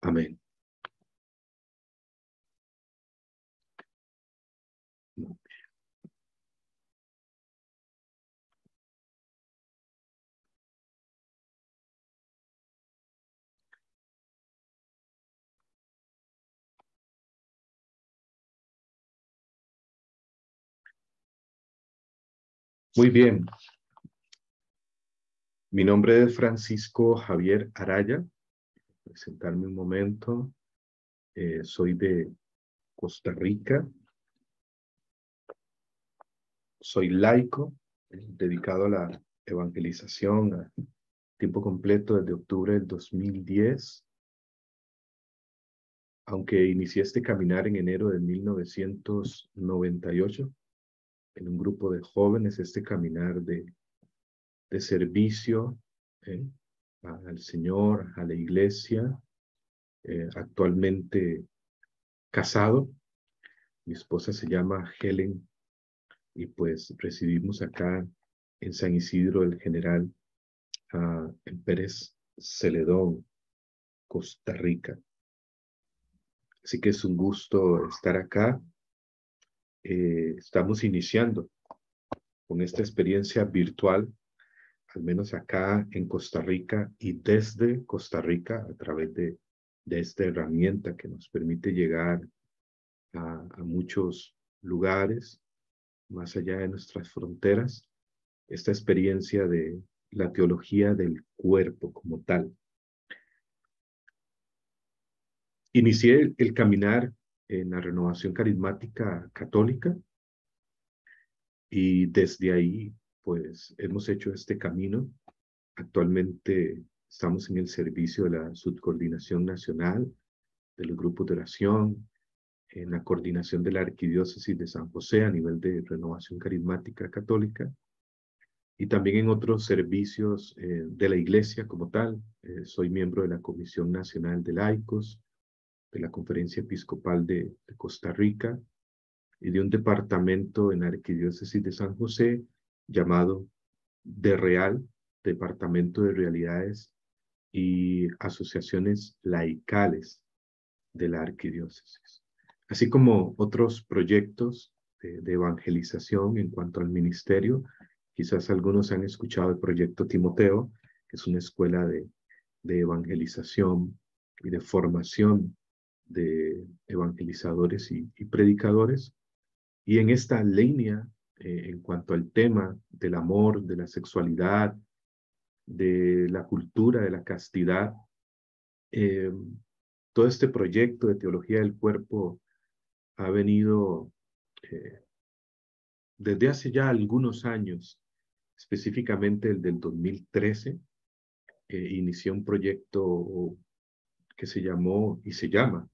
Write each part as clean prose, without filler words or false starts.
Amén. Muy bien. Mi nombre es Francisco Javier Araya. Presentarme un momento. Soy de Costa Rica. Soy laico, dedicado a la evangelización a tiempo completo desde octubre del 2010. Aunque inicié este caminar en enero de 1998, en un grupo de jóvenes, este caminar de servicio al Señor, a la iglesia, actualmente casado. Mi esposa se llama Helen y pues residimos acá en San Isidro del General, en Pérez Celedón, Costa Rica. Así que es un gusto estar acá. Estamos iniciando con esta experiencia virtual, al menos acá en Costa Rica y desde Costa Rica a través de esta herramienta que nos permite llegar a muchos lugares más allá de nuestras fronteras, esta experiencia de la teología del cuerpo como tal. Inicié el caminar en la renovación carismática católica y desde ahí pues hemos hecho este camino. Actualmente estamos en el servicio de la Subcoordinación Nacional, de los grupos de oración, en la coordinación de la Arquidiócesis de San José a nivel de renovación carismática católica y también en otros servicios de la Iglesia como tal. Soy miembro de la Comisión Nacional de Laicos, de la Conferencia Episcopal de Costa Rica y de un departamento en la Arquidiócesis de San José llamado DERREAL, Departamento de Realidades y Asociaciones Laicales de la Arquidiócesis, así como otros proyectos de evangelización en cuanto al ministerio. Quizás algunos han escuchado el proyecto Timoteo, que es una escuela de evangelización y de formación de evangelizadores y predicadores. Y en esta línea, en cuanto al tema del amor, de la sexualidad, de la cultura, de la castidad, eh, todo este proyecto de teología del cuerpo ha venido desde hace ya algunos años, específicamente el del 2013, inició un proyecto que se llamó y se llama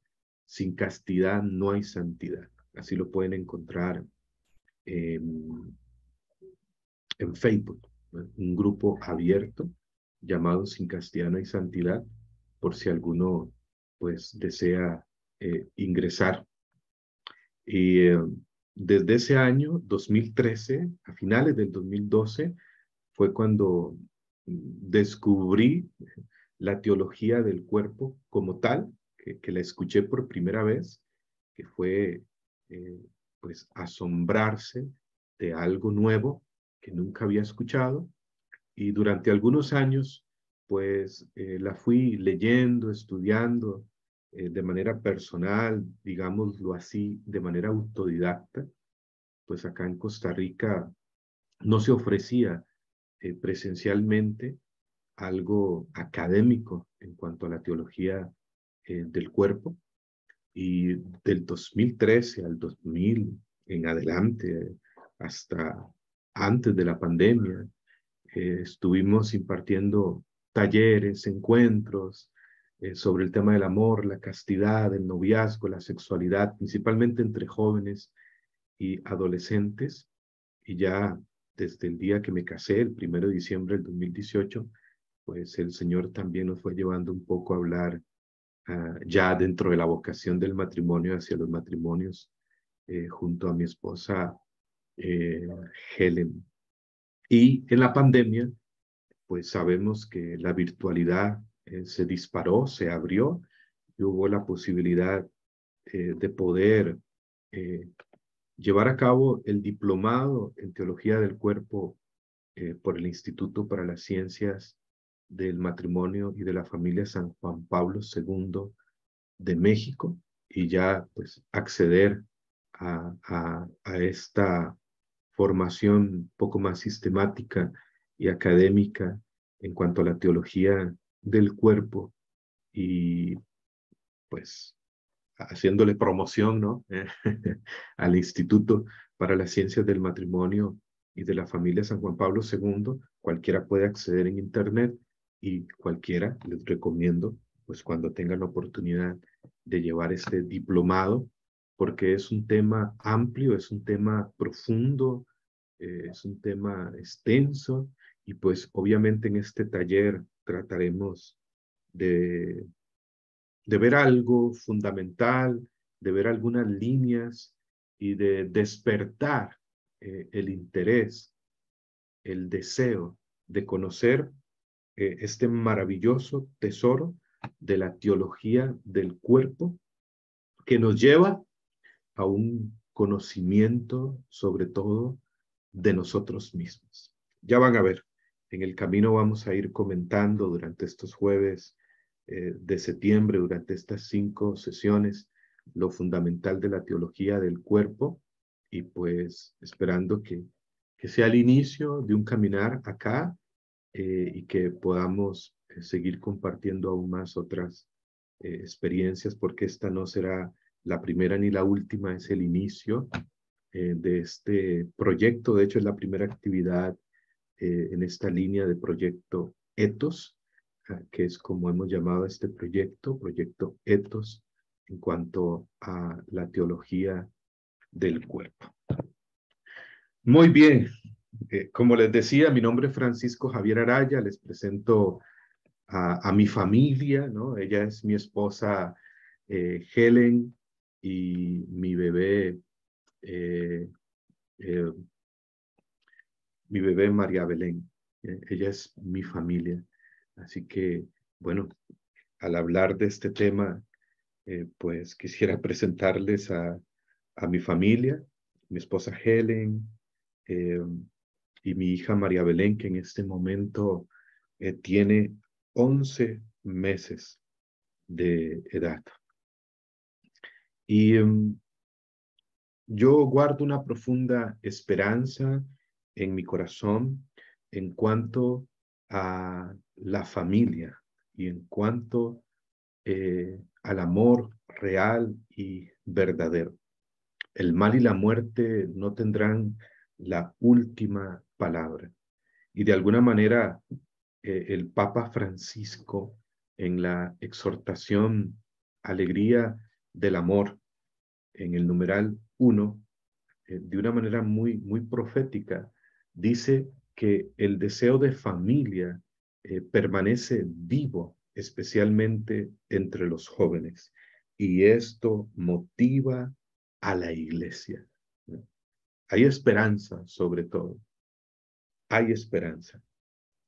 Sin castidad no hay santidad. Así lo pueden encontrar en Facebook, ¿no? Un grupo abierto llamado Sin castidad no hay santidad, por si alguno pues desea ingresar. Y desde ese año, 2013, a finales del 2012, fue cuando descubrí la teología del cuerpo como tal, que la escuché por primera vez, que fue eh, pues asombrarse de algo nuevo que nunca había escuchado. Y durante algunos años, pues la fui leyendo, estudiando de manera personal, digámoslo así, de manera autodidacta. Pues acá en Costa Rica no se ofrecía presencialmente algo académico en cuanto a la teología del cuerpo. Y del 2013 al 2000 en adelante, hasta antes de la pandemia, estuvimos impartiendo talleres, encuentros sobre el tema del amor, la castidad, el noviazgo, la sexualidad, principalmente entre jóvenes y adolescentes. Y ya desde el día que me casé, el 1 de diciembre del 2018, pues el Señor también nos fue llevando un poco a hablar ya dentro de la vocación del matrimonio hacia los matrimonios junto a mi esposa eh, Helen. Y en la pandemia, pues sabemos que la virtualidad se disparó, se abrió y hubo la posibilidad de poder llevar a cabo el diplomado en Teología del Cuerpo por el Instituto para las Ciencias del Matrimonio y de la Familia San Juan Pablo II de México, y ya pues acceder a esta formación un poco más sistemática y académica en cuanto a la teología del cuerpo, y pues haciéndole promoción, ¿no? Al Instituto para las Ciencias del Matrimonio y de la Familia San Juan Pablo II. Cualquiera puede acceder en Internet, y cualquiera les recomiendo, pues cuando tengan la oportunidad de llevar este diplomado, porque es un tema amplio, es un tema profundo, es un tema extenso, y pues obviamente en este taller trataremos de de ver algo fundamental, de ver algunas líneas y de despertar el interés, el deseo de conocer este maravilloso tesoro de la teología del cuerpo, que nos lleva a un conocimiento sobre todo de nosotros mismos. Ya van a ver, en el camino vamos a ir comentando durante estos jueves de septiembre, durante estas 5 sesiones, lo fundamental de la teología del cuerpo, y pues esperando que sea el inicio de un caminar acá, y que podamos seguir compartiendo aún más otras experiencias, porque esta no será la primera ni la última, es el inicio de este proyecto. De hecho, es la primera actividad en esta línea de proyecto Ethos, que es como hemos llamado a este proyecto, proyecto Ethos, en cuanto a la teología del cuerpo. Muy bien, como les decía, mi nombre es Francisco Javier Araya, les presento a mi familia, ¿no? Ella es mi esposa Helen, y mi bebé, eh, eh, mi bebé María Belén. Ella es mi familia. Así que, bueno, al hablar de este tema, pues quisiera presentarles a mi familia, mi esposa Helen, eh, y mi hija María Belén, que en este momento tiene 11 meses de edad. Y yo guardo una profunda esperanza en mi corazón en cuanto a la familia, y en cuanto al amor real y verdadero. El mal y la muerte no tendrán la última palabra. Y de alguna manera, el Papa Francisco, en la exhortación Alegría del Amor, en el numeral 1, de una manera muy profética, dice que el deseo de familia permanece vivo, especialmente entre los jóvenes, y esto motiva a la iglesia. Hay esperanza, sobre todo, hay esperanza.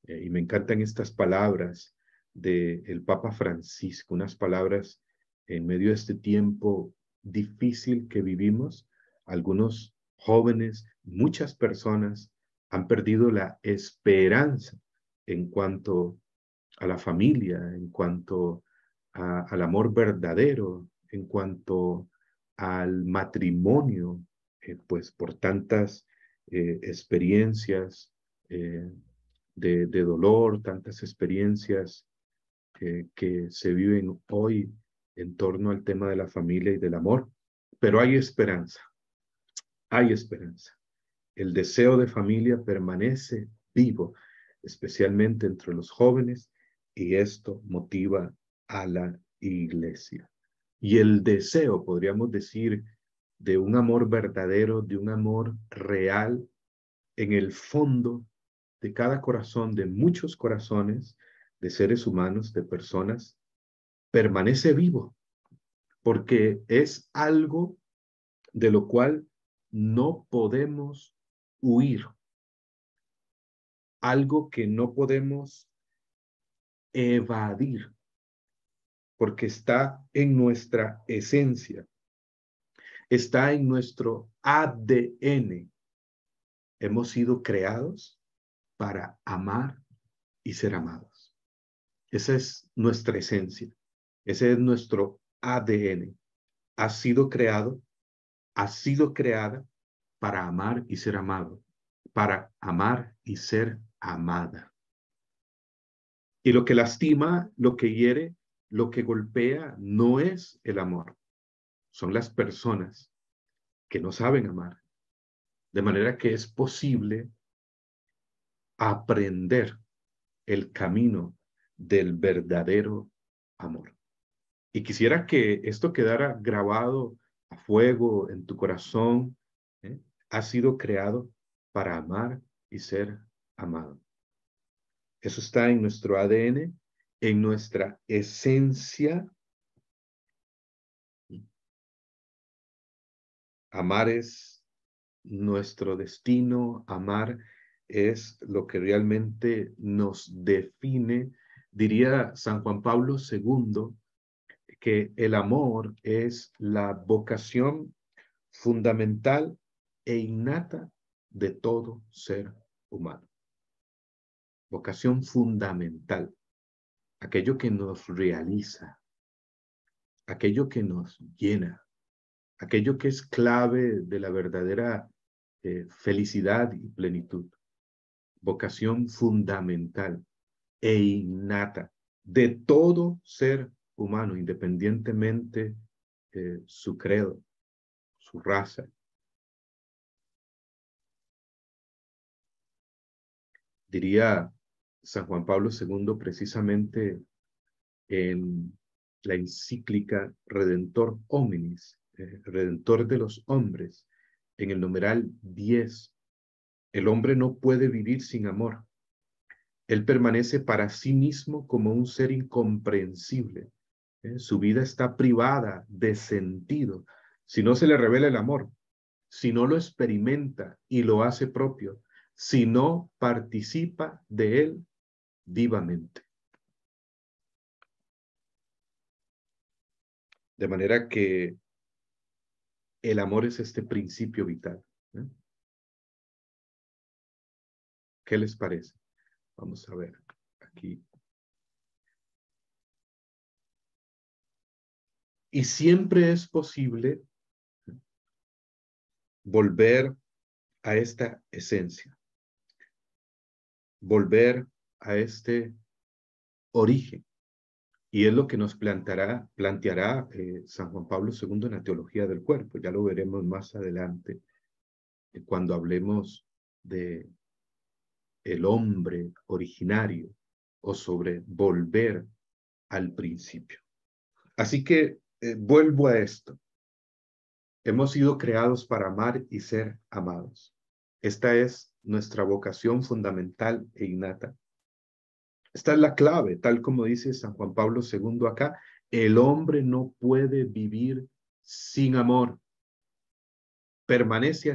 Y me encantan estas palabras del Papa Francisco, unas palabras en medio de este tiempo difícil que vivimos. Algunos jóvenes, muchas personas han perdido la esperanza en cuanto a la familia, en cuanto al amor verdadero, en cuanto al matrimonio, pues por tantas experiencias de dolor, tantas experiencias que se viven hoy en torno al tema de la familia y del amor. Pero hay esperanza, hay esperanza. El deseo de familia permanece vivo, especialmente entre los jóvenes, y esto motiva a la iglesia. Y el deseo, podríamos decir, de un amor verdadero, de un amor real, en el fondo de cada corazón, de muchos corazones, de seres humanos, de personas, permanece vivo, porque es algo de lo cual no podemos huir, algo que no podemos evadir, porque está en nuestra esencia, está en nuestro ADN. Hemos sido creados para amar y ser amados. Esa es nuestra esencia. Ese es nuestro ADN. Ha sido creado, ha sido creada para amar y ser amado, para amar y ser amada. Y lo que lastima, lo que hiere, lo que golpea, no es el amor. Son las personas que no saben amar. De manera que es posible aprender el camino del verdadero amor. Y quisiera que esto quedara grabado a fuego en tu corazón. ¿eh? Has sido creado para amar y ser amado. Eso está en nuestro ADN, en nuestra esencia. Amar es nuestro destino, amar es lo que realmente nos define. Diría San Juan Pablo II que el amor es la vocación fundamental e innata de todo ser humano. Vocación fundamental, aquello que nos realiza, aquello que nos llena, aquello que es clave de la verdadera felicidad y plenitud. Vocación fundamental e innata de todo ser humano, independientemente su credo, su raza. Diría San Juan Pablo II precisamente en la encíclica Redentor Hominis, Redentor de los hombres, en el numeral 10, el hombre no puede vivir sin amor. Él permanece para sí mismo como un ser incomprensible. Su vida está privada de sentido si no se le revela el amor, si no lo experimenta y lo hace propio, si no participa de él vivamente. De manera que el amor es este principio vital. ¿Qué les parece? Vamos a ver aquí. Y siempre es posible volver a esta esencia, volver a este origen. Y es lo que nos planteará San Juan Pablo II en la teología del cuerpo. Ya lo veremos más adelante cuando hablemos de el hombre originario o sobre volver al principio. Así que vuelvo a esto. Hemos sido creados para amar y ser amados. Esta es nuestra vocación fundamental e innata. Esta es la clave, tal como dice San Juan Pablo II acá. El hombre no puede vivir sin amor. Permanece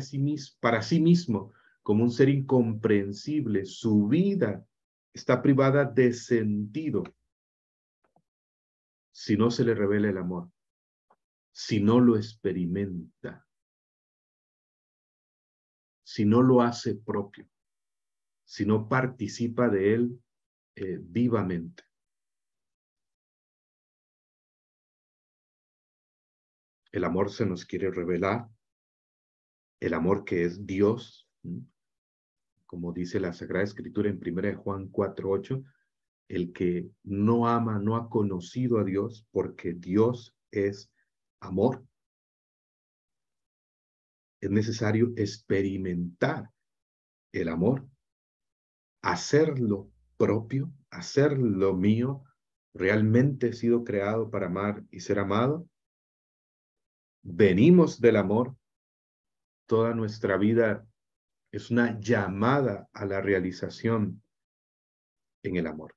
para sí mismo como un ser incomprensible. Su vida está privada de sentido si no se le revela el amor, si no lo experimenta, si no lo hace propio, si no participa de él vivamente. El amor se nos quiere revelar, el amor que es Dios, como dice la Sagrada Escritura en 1 Juan 4:8, el que no ama no ha conocido a Dios porque Dios es amor. Es necesario experimentar el amor, hacerlo propio, hacerlo mío. Realmente he sido creado para amar y ser amado. Venimos del amor. Toda nuestra vida es una llamada a la realización en el amor.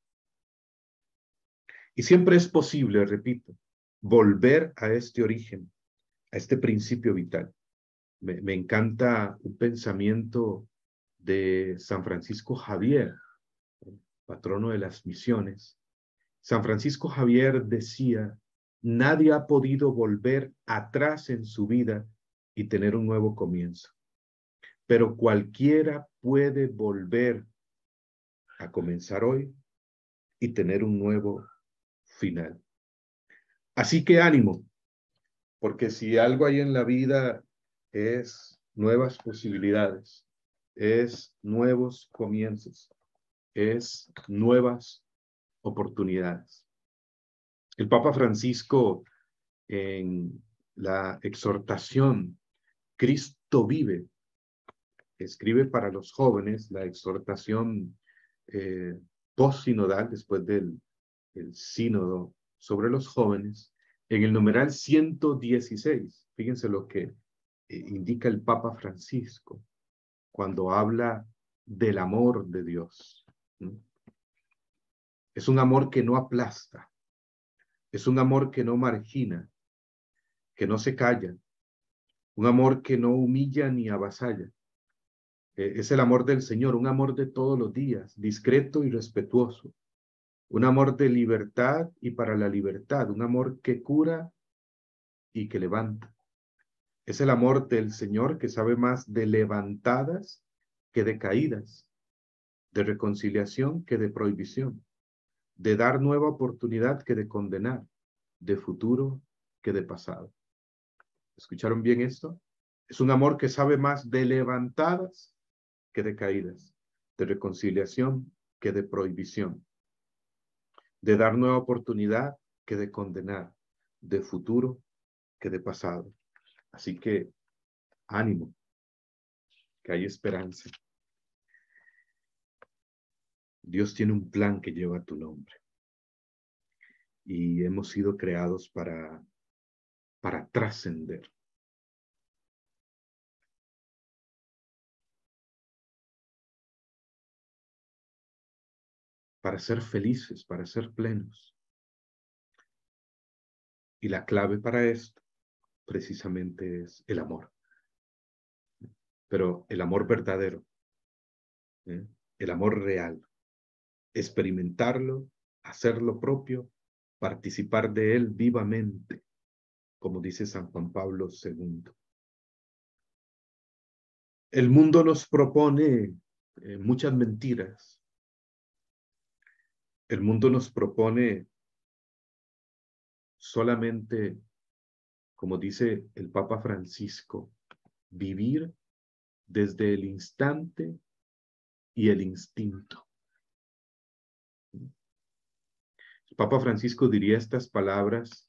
Y siempre es posible, repito, volver a este origen, a este principio vital. Me encanta un pensamiento de San Francisco Javier, patrono de las misiones. San Francisco Javier decía, nadie ha podido volver atrás en su vida y tener un nuevo comienzo, pero cualquiera puede volver a comenzar hoy y tener un nuevo final. Así que ánimo, porque si algo hay en la vida es nuevas posibilidades, es nuevos comienzos, es nuevas oportunidades. El Papa Francisco, en la exhortación Cristo vive, escribe para los jóvenes la exhortación post-sinodal, después del sínodo sobre los jóvenes, en el numeral 116. Fíjense lo que indica el Papa Francisco cuando habla del amor de Dios. Es un amor que no aplasta, es un amor que no margina, que no se calla, un amor que no humilla ni avasalla. Es el amor del Señor, un amor de todos los días, discreto y respetuoso, un amor de libertad y para la libertad, un amor que cura y que levanta. Es el amor del Señor que sabe más de levantadas que de caídas, de reconciliación que de prohibición, de dar nueva oportunidad que de condenar, de futuro que de pasado. ¿Escucharon bien esto? Es un amor que sabe más de levantadas que de caídas, de reconciliación que de prohibición, de dar nueva oportunidad que de condenar, de futuro que de pasado. Así que ánimo, que hay esperanza. Dios tiene un plan que lleva tu nombre y hemos sido creados para trascender. Para ser felices, para ser plenos. Y la clave para esto precisamente es el amor. Pero el amor verdadero, el amor real, experimentarlo, hacerlo propio, participar de él vivamente, como dice San Juan Pablo II. El mundo nos propone muchas mentiras. El mundo nos propone solamente, como dice el Papa Francisco, vivir desde el instante y el instinto. El Papa Francisco diría estas palabras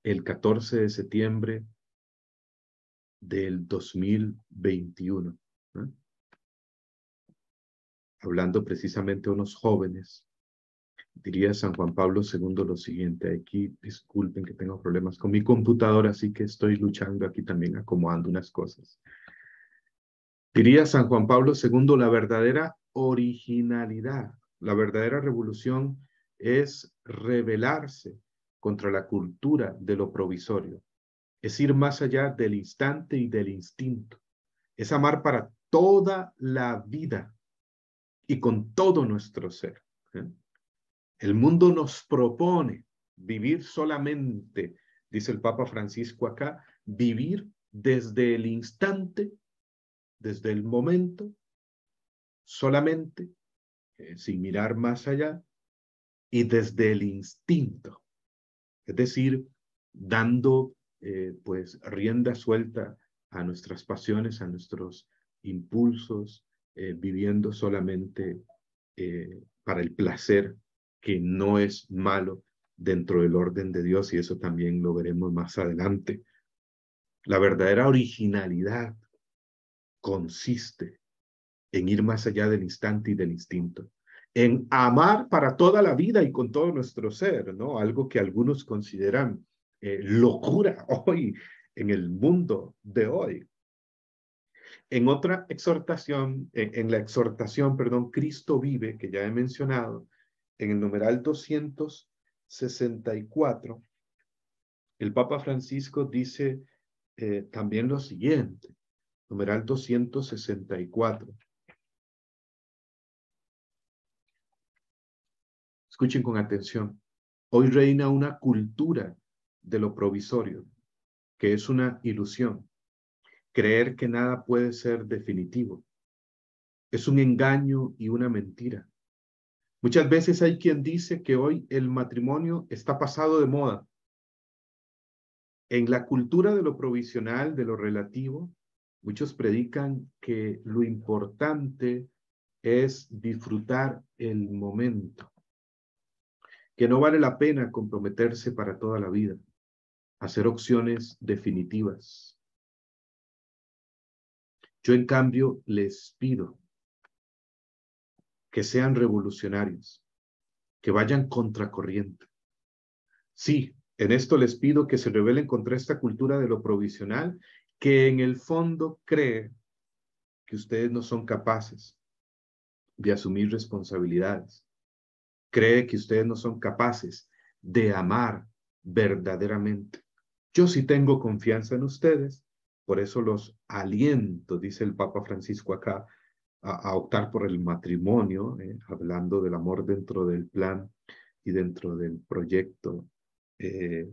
el 14 de septiembre del 2021, ¿no? Hablando precisamente a unos jóvenes. Diría San Juan Pablo II lo siguiente, aquí disculpen que tengo problemas con mi computadora, así que estoy luchando aquí también acomodando unas cosas. Diría San Juan Pablo II, la verdadera originalidad, la verdadera revolución es rebelarse contra la cultura de lo provisorio, es ir más allá del instante y del instinto, es amar para toda la vida y con todo nuestro ser. El mundo nos propone vivir solamente, dice el Papa Francisco acá, vivir desde el instante, desde el momento, solamente, sin mirar más allá, y desde el instinto, es decir, dando pues rienda suelta a nuestras pasiones, a nuestros impulsos, viviendo solamente para el placer, que no es malo dentro del orden de Dios, y eso también lo veremos más adelante. La verdadera originalidad consiste en ir más allá del instante y del instinto, en amar para toda la vida y con todo nuestro ser, ¿no? Algo que algunos consideran locura hoy en el mundo de hoy. En otra exhortación, en la exhortación, perdón, Cristo vive, que ya he mencionado, en el numeral 264, el Papa Francisco dice también lo siguiente, numeral 264. Escuchen con atención. Hoy reina una cultura de lo provisorio, que es una ilusión. Creer que nada puede ser definitivo. Es un engaño y una mentira. Muchas veces hay quien dice que hoy el matrimonio está pasado de moda. En la cultura de lo provisional, de lo relativo, muchos predican que lo importante es disfrutar el momento, que no vale la pena comprometerse para toda la vida, hacer opciones definitivas. Yo, en cambio, les pido que sean revolucionarios, que vayan contracorriente. Sí, en esto les pido que se rebelen contra esta cultura de lo provisional, que en el fondo cree que ustedes no son capaces de asumir responsabilidades. Cree que ustedes no son capaces de amar verdaderamente. Yo sí tengo confianza en ustedes, por eso los aliento, dice el Papa Francisco acá, a optar por el matrimonio, hablando del amor dentro del plan y dentro del proyecto de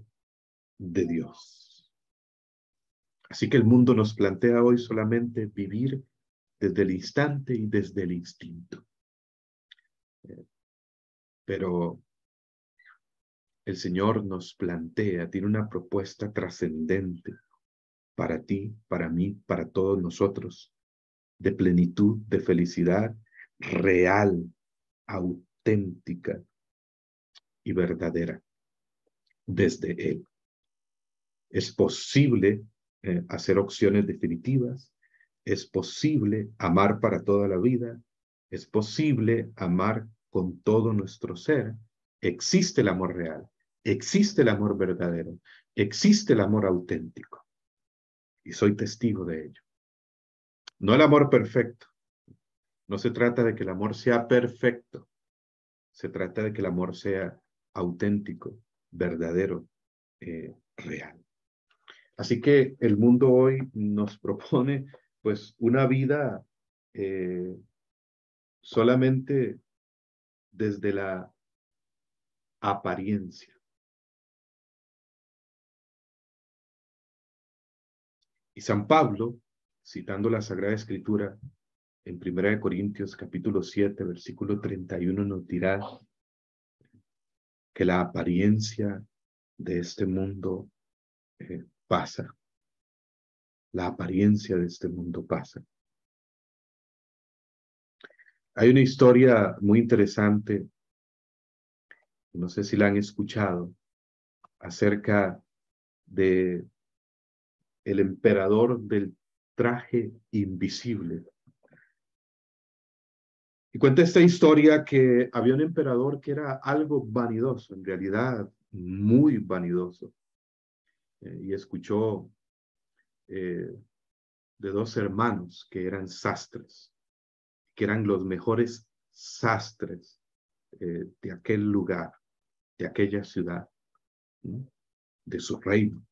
Dios. Así que el mundo nos plantea hoy solamente vivir desde el instante y desde el instinto. Pero el Señor nos plantea, tiene una propuesta trascendente para ti, para mí, para todos nosotros, de plenitud, de felicidad real, auténtica y verdadera desde Él. Es posible hacer opciones definitivas, es posible amar para toda la vida, es posible amar con todo nuestro ser. Existe el amor real, existe el amor verdadero, existe el amor auténtico. Y soy testigo de ello. No el amor perfecto. No se trata de que el amor sea perfecto. Se trata de que el amor sea auténtico, verdadero, real. Así que el mundo hoy nos propone pues una vida solamente desde la apariencia. Y San Pablo, citando la Sagrada Escritura, en 1 Corintios capítulo 7, versículo 31, nos dirá que la apariencia de este mundo pasa. La apariencia de este mundo pasa. Hay una historia muy interesante, no sé si la han escuchado, acerca de el emperador del traje invisible. Y cuenta esta historia que había un emperador que era algo vanidoso, en realidad muy vanidoso, y escuchó de dos hermanos que eran sastres, que eran los mejores sastres de aquel lugar, de aquella ciudad, ¿no? De su reino.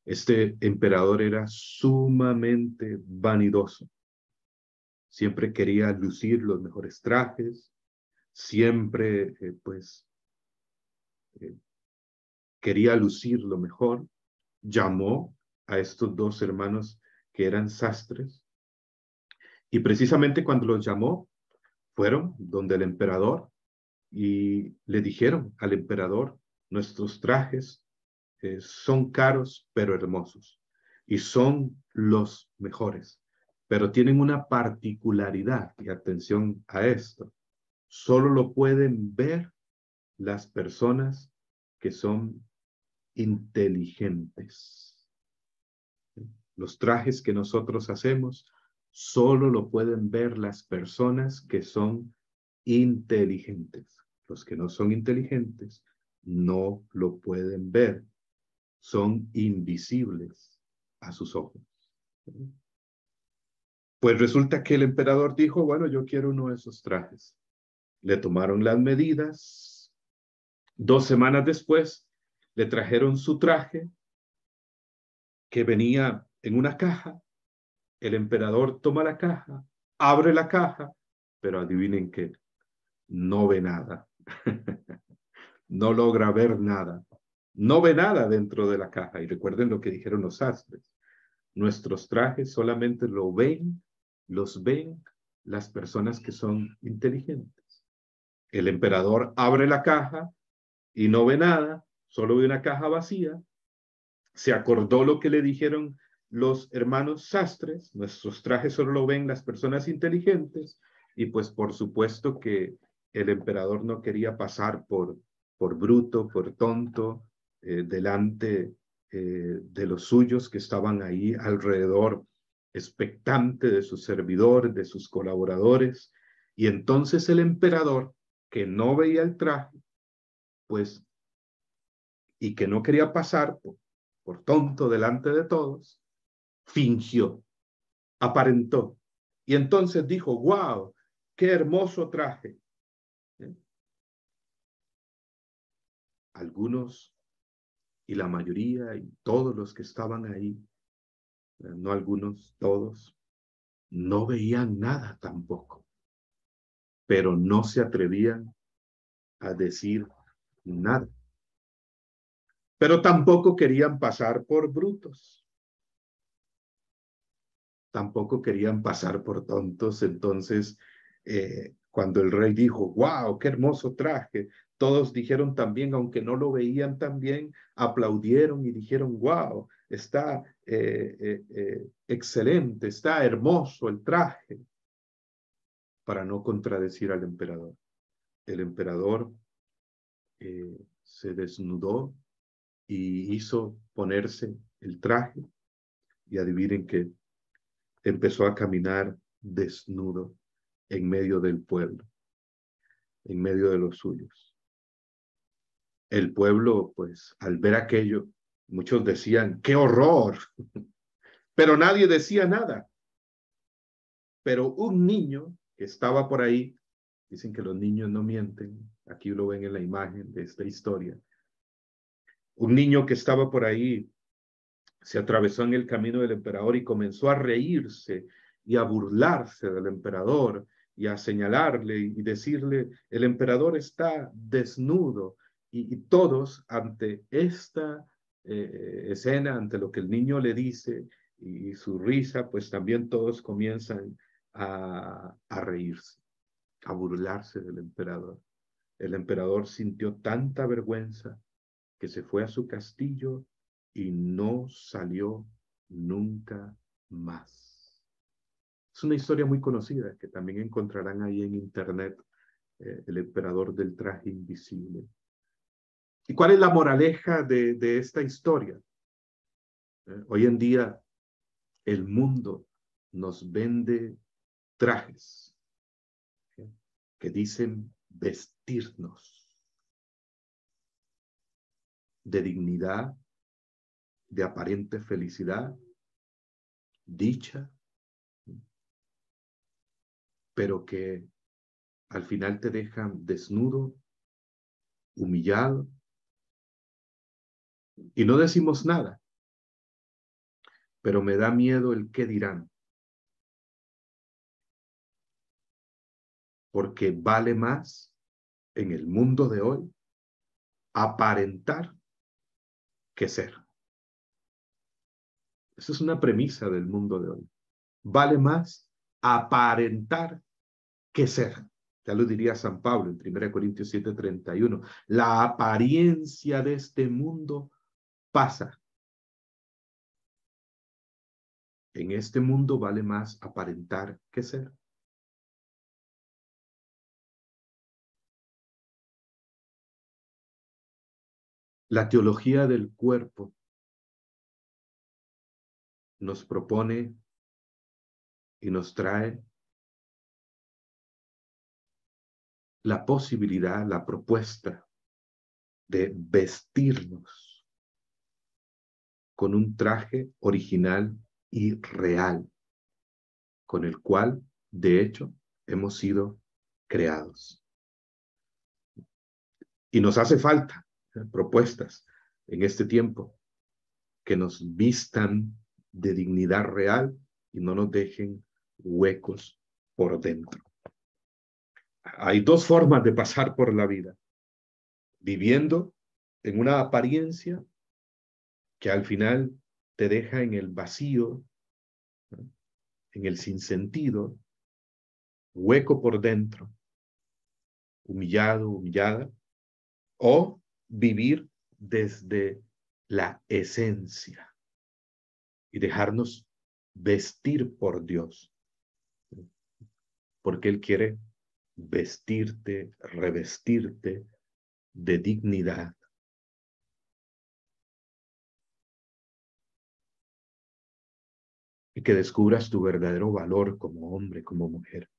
Este emperador era sumamente vanidoso. Siempre quería lucir los mejores trajes, siempre quería lucir lo mejor. Llamó a estos dos hermanos que eran sastres y precisamente cuando los llamó, fueron donde el emperador y le dijeron al emperador: nuestros trajes son caros pero hermosos y son los mejores, pero tienen una particularidad, y atención a esto, solo lo pueden ver las personas que son inteligentes. Los trajes que nosotros hacemos solo lo pueden ver las personas que son inteligentes. Los que no son inteligentes no lo pueden ver. Son invisibles a sus ojos. Pues resulta que el emperador dijo: bueno, yo quiero uno de esos trajes. Le tomaron las medidas. 2 semanas después le trajeron su traje, que venía en una caja. El emperador toma la caja, abre la caja, pero adivinen qué, no ve nada No logra ver nada. No ve nada dentro de la caja. Y recuerden lo que dijeron los sastres. Nuestros trajes solamente los ven las personas que son inteligentes. El emperador abre la caja y no ve nada, solo ve una caja vacía. Se acordó lo que le dijeron los hermanos sastres, nuestros trajes solo lo ven las personas inteligentes, y pues por supuesto que el emperador no quería pasar por bruto, por tonto, delante de los suyos que estaban ahí alrededor, expectante de su servidor, de sus colaboradores, y entonces el emperador, que no veía el traje, pues, y que no quería pasar por tonto delante de todos, fingió, aparentó. Y entonces dijo, wow, qué hermoso traje. ¿Eh? Algunos y la mayoría y todos los que estaban ahí, no algunos, todos, no veían nada tampoco, pero no se atrevían a decir nada. Pero tampoco querían pasar por brutos. Tampoco querían pasar por tontos. Entonces, cuando el rey dijo, wow, qué hermoso traje, todos dijeron también, aunque no lo veían tan bien, aplaudieron y dijeron, wow, está excelente, está hermoso el traje, para no contradecir al emperador. El emperador se desnudó y hizo ponerse el traje, y adivinen que empezó a caminar desnudo en medio del pueblo, en medio de los suyos. El pueblo, pues, al ver aquello, muchos decían, ¡qué horror! Pero nadie decía nada. Pero un niño que estaba por ahí, dicen que los niños no mienten, aquí lo ven en la imagen de esta historia, un niño que estaba por ahí se atravesó en el camino del emperador y comenzó a reírse y a burlarse del emperador y a señalarle y decirle, el emperador está desnudo. Y todos ante esta escena, ante lo que el niño le dice y su risa, pues también todos comienzan a reírse, a burlarse del emperador. El emperador sintió tanta vergüenza que se fue a su castillo y no salió nunca más. Es una historia muy conocida que también encontrarán ahí en internet, el emperador del traje invisible. ¿Y cuál es la moraleja de esta historia? Hoy en día el mundo nos vende trajes, que dicen vestirnos de dignidad, de aparente felicidad, dicha, pero que al final te dejan desnudo, humillado, y no decimos nada, pero me da miedo el qué dirán, porque vale más en el mundo de hoy aparentar que ser. Esa es una premisa del mundo de hoy. Vale más aparentar que ser. Ya lo diría San Pablo en 1 Corintios 7:31. La apariencia de este mundo pasa. En este mundo vale más aparentar que ser. La teología del cuerpo nos propone y nos trae la posibilidad, la propuesta de vestirnos con un traje original y real, con el cual, de hecho, hemos sido creados. Y nos hace falta propuestas en este tiempo que nos vistan de dignidad real y no nos dejen huecos por dentro. Hay dos formas de pasar por la vida: viviendo en una apariencia que al final te deja en el vacío, ¿no?, en el sinsentido, hueco por dentro, humillado, humillada, o vivir desde la esencia y dejarnos vestir por Dios, porque Él quiere vestirte, revestirte de dignidad, y que descubras tu verdadero valor como hombre, como mujer.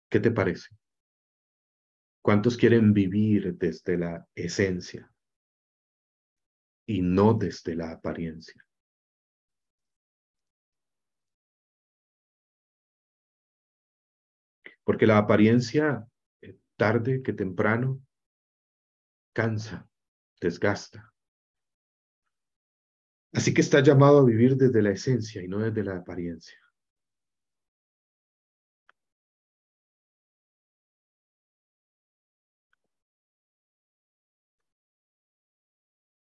¿Qué te parece? ¿Cuántos quieren vivir desde la esencia y no desde la apariencia? Porque la apariencia, tarde que temprano, cansa, desgasta. Así que está llamado a vivir desde la esencia y no desde la apariencia.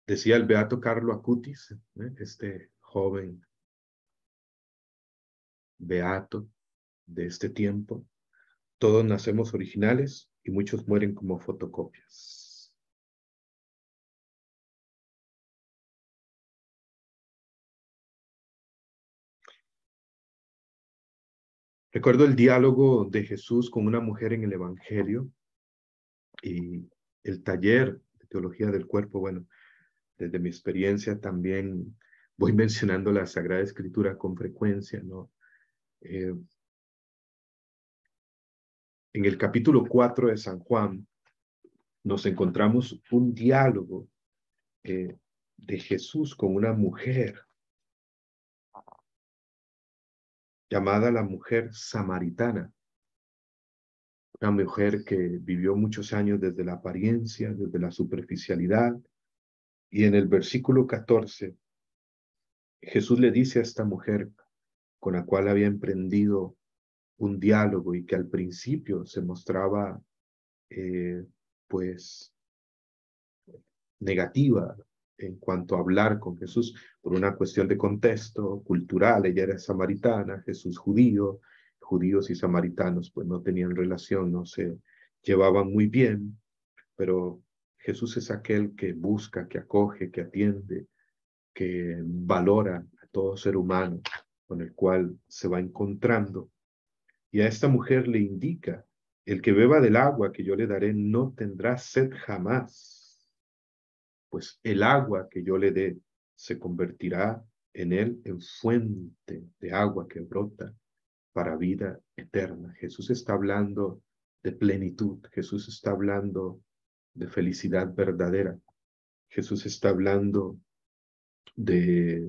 Decía el beato Carlo Acutis, este joven beato de este tiempo: todos nacemos originales y muchos mueren como fotocopias. Recuerdo el diálogo de Jesús con una mujer en el Evangelio y el taller de teología del cuerpo. Bueno, desde mi experiencia también voy mencionando la Sagrada Escritura con frecuencia, ¿no? Eh, en el capítulo 4 de San Juan nos encontramos un diálogo eh, de Jesús con una mujer llamada la mujer samaritana, una mujer que vivió muchos años desde la apariencia, desde la superficialidad. Y en el versículo 14, Jesús le dice a esta mujer con la cual había emprendido un diálogo y que al principio se mostraba eh, pues negativa en cuanto a hablar con Jesús por una cuestión de contexto cultural. Ella era samaritana, Jesús judío, judíos y samaritanos pues no tenían relación, no se llevaban muy bien, pero Jesús es aquel que busca, que acoge, que atiende, que valora a todo ser humano con el cual se va encontrando. Y a esta mujer le indica: el que beba del agua que yo le daré no tendrá sed jamás, pues el agua que yo le dé se convertirá en él en fuente de agua que brota para vida eterna. Jesús está hablando de plenitud, Jesús está hablando de felicidad verdadera, Jesús está hablando de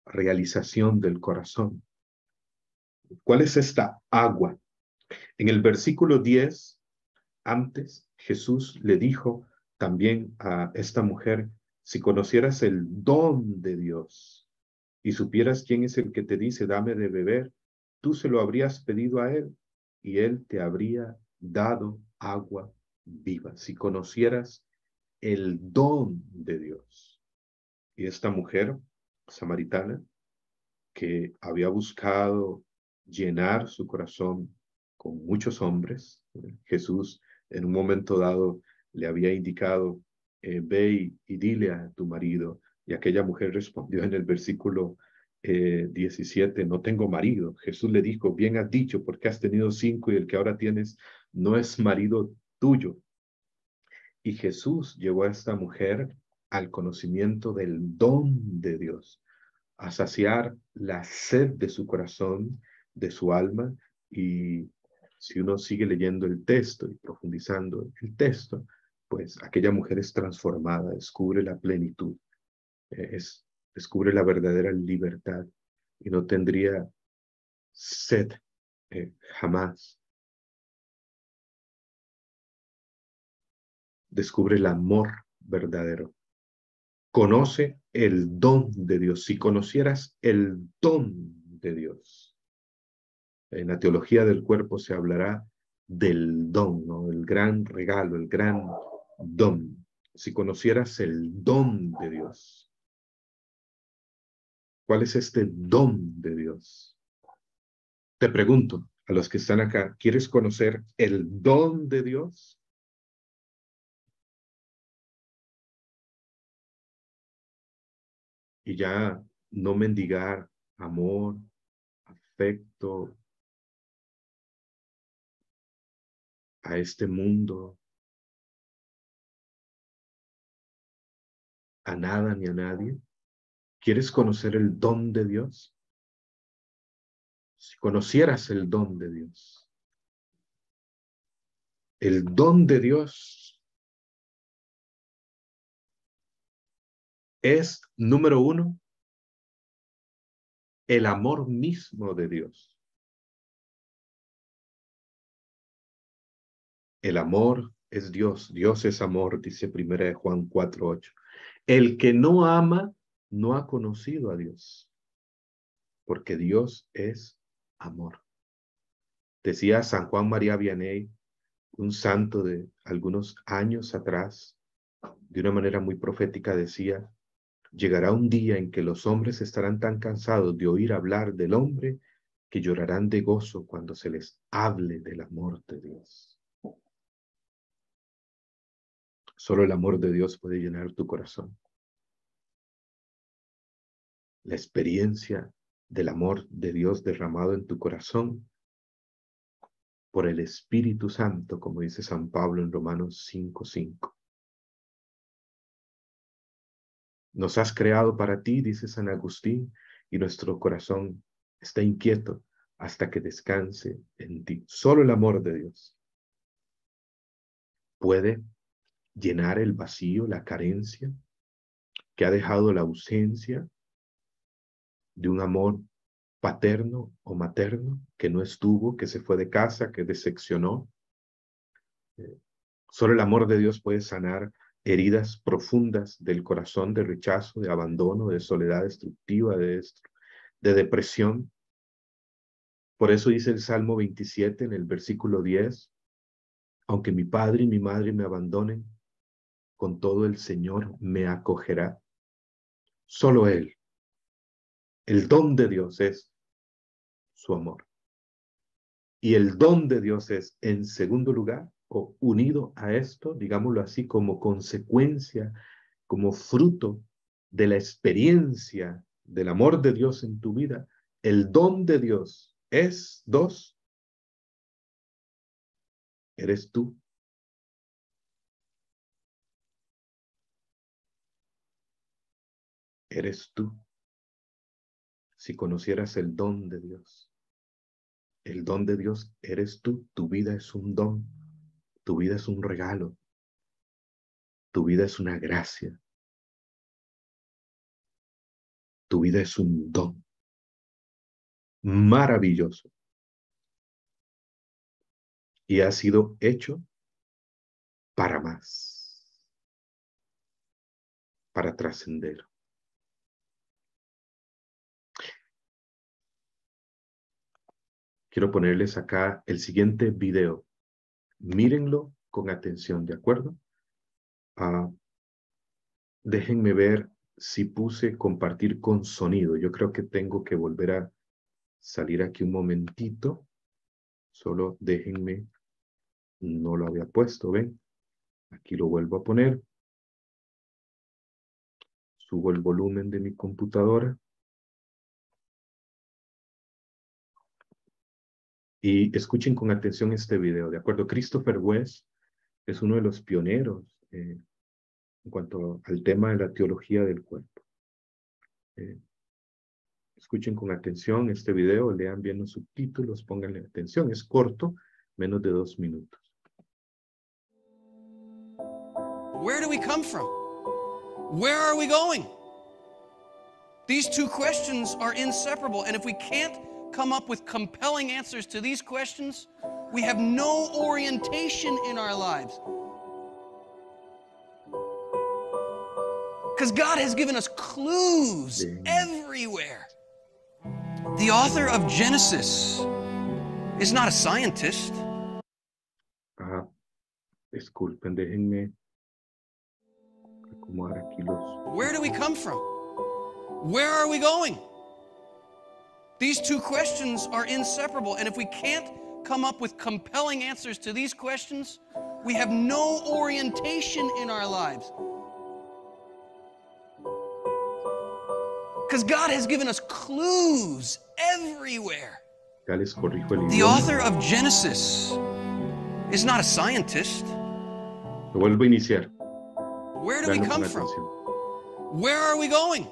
realización del corazón. ¿Cuál es esta agua? En el versículo 10, antes, Jesús le dijo también a esta mujer: si conocieras el don de Dios y supieras quién es el que te dice dame de beber, tú se lo habrías pedido a él y él te habría dado agua viva. Si conocieras el don de Dios. Y esta mujer samaritana, que había buscado llenar su corazón con muchos hombres, Jesús en un momento dado le había indicado: ve y dile a tu marido. Y aquella mujer respondió en el versículo 17: no tengo marido. Jesús le dijo: bien has dicho, porque has tenido 5 y el que ahora tienes no es marido tuyo. Y Jesús llevó a esta mujer al conocimiento del don de Dios, a saciar la sed de su corazón, de su alma. Y si uno sigue leyendo el texto y profundizando el texto, pues aquella mujer es transformada, descubre la plenitud, descubre la verdadera libertad y no tendría sed jamás. Descubre el amor verdadero. Conoce el don de Dios. Si conocieras el don de Dios, En la teología del cuerpo se hablará del don, ¿no? El gran regalo, el gran don. Si conocieras el don de Dios. ¿Cuál es este don de Dios? Te pregunto, a los que están acá, ¿quieres conocer el don de Dios? Y ya no mendigar amor, afecto a este mundo, a nada ni a nadie. ¿Quieres conocer el don de Dios? Si conocieras el don de Dios, el don de Dios es, número uno, el amor mismo de Dios. El amor es Dios, Dios es amor, dice 1 Juan 4:8. El que no ama no ha conocido a Dios, porque Dios es amor. Decía San Juan María Vianney, un santo de algunos años atrás, de una manera muy profética decía: llegará un día en que los hombres estarán tan cansados de oír hablar del hombre que llorarán de gozo cuando se les hable del amor de Dios. Solo el amor de Dios puede llenar tu corazón. La experiencia del amor de Dios derramado en tu corazón por el Espíritu Santo, como dice San Pablo en Romanos 5:5. Nos has creado para ti, dice San Agustín, y nuestro corazón está inquieto hasta que descanse en ti. Solo el amor de Dios puede llenar el vacío, la carencia que ha dejado la ausencia de un amor paterno o materno que no estuvo, que se fue de casa, que decepcionó. Solo el amor de Dios puede sanar heridas profundas del corazón, de rechazo, de abandono, de soledad destructiva, de depresión. Por eso dice el Salmo 27 en el versículo 10, aunque mi padre y mi madre me abandonen, con todo el Señor me acogerá. Solo Él, el don de Dios es su amor. Y el don de Dios es, en segundo lugar, o unido a esto, digámoslo así, como consecuencia, como fruto de la experiencia del amor de Dios en tu vida, el don de Dios es, dos, eres tú. Eres tú. Si conocieras el don de Dios, el don de Dios eres tú. Tu vida es un don, tu vida es un regalo, tu vida es una gracia, tu vida es un don maravilloso y ha sido hecho para más, para trascender. Quiero ponerles acá el siguiente video. Mírenlo con atención, ¿de acuerdo? Déjenme ver si puse compartir con sonido. Yo creo que tengo que volver a salir aquí un momentito. Solo déjenme, no lo había puesto, ¿ven? Aquí lo vuelvo a poner. Subo el volumen de mi computadora. Y escuchen con atención este video, ¿de acuerdo? Christopher West es uno de los pioneros en cuanto al tema de la teología del cuerpo. Escuchen con atención este video, lean bien los subtítulos, pónganle atención. Es corto, menos de 2 minutos. Where do we come from? Where are we going? These two questions are inseparable, and if we can't come up with compelling answers to these questions, we have no orientation in our lives. Because God has given us clues everywhere. The author of Genesis is not a scientist. Ah, disculpen, déjenme acomodar aquí los... Where do we come from? Where are we going? These two questions are inseparable, and if we can't come up with compelling answers to these questions, we have no orientation in our lives. Because God has given us clues everywhere. Ya les corrijo el The idioma. author of Genesis is not a scientist. Lo vuelvo a iniciar. Where do we Veanlo con come from? atención. Where are we going?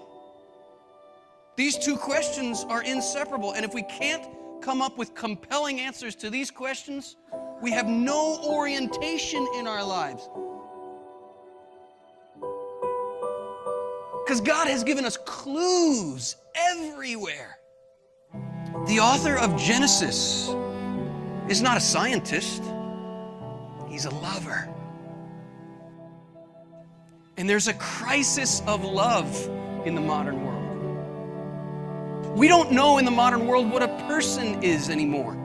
These two questions are inseparable, and if we can't come up with compelling answers to these questions, we have no orientation in our lives. Because God has given us clues everywhere. The author of Genesis is not a scientist. He's a lover. And there's a crisis of love in the modern world. We don't know in the modern world what a person is anymore.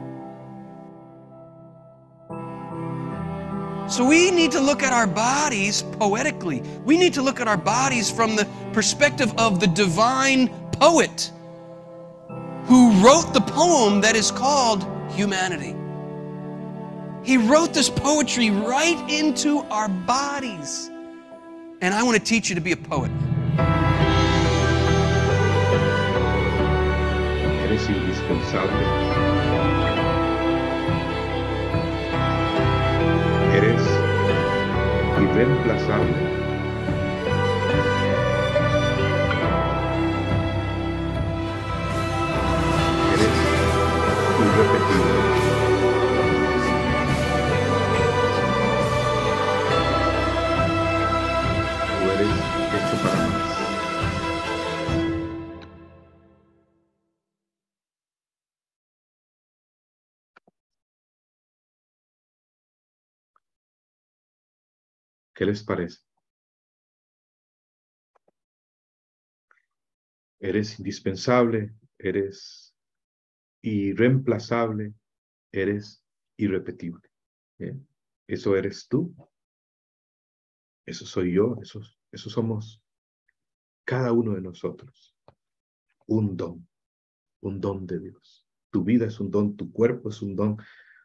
So we need to look at our bodies poetically. We need to look at our bodies from the perspective of the divine poet who wrote the poem that is called Humanity. He wrote this poetry right into our bodies. And I want to teach you to be a poet. Eres indispensable. Eres irreemplazable. Eres irrepetible. Tú eres hecho para más. ¿Qué les parece? Eres indispensable, eres irreemplazable, eres irrepetible. ¿Bien? Eso eres tú, eso soy yo, eso somos cada uno de nosotros. Un don de Dios. Tu vida es un don, tu cuerpo es un don,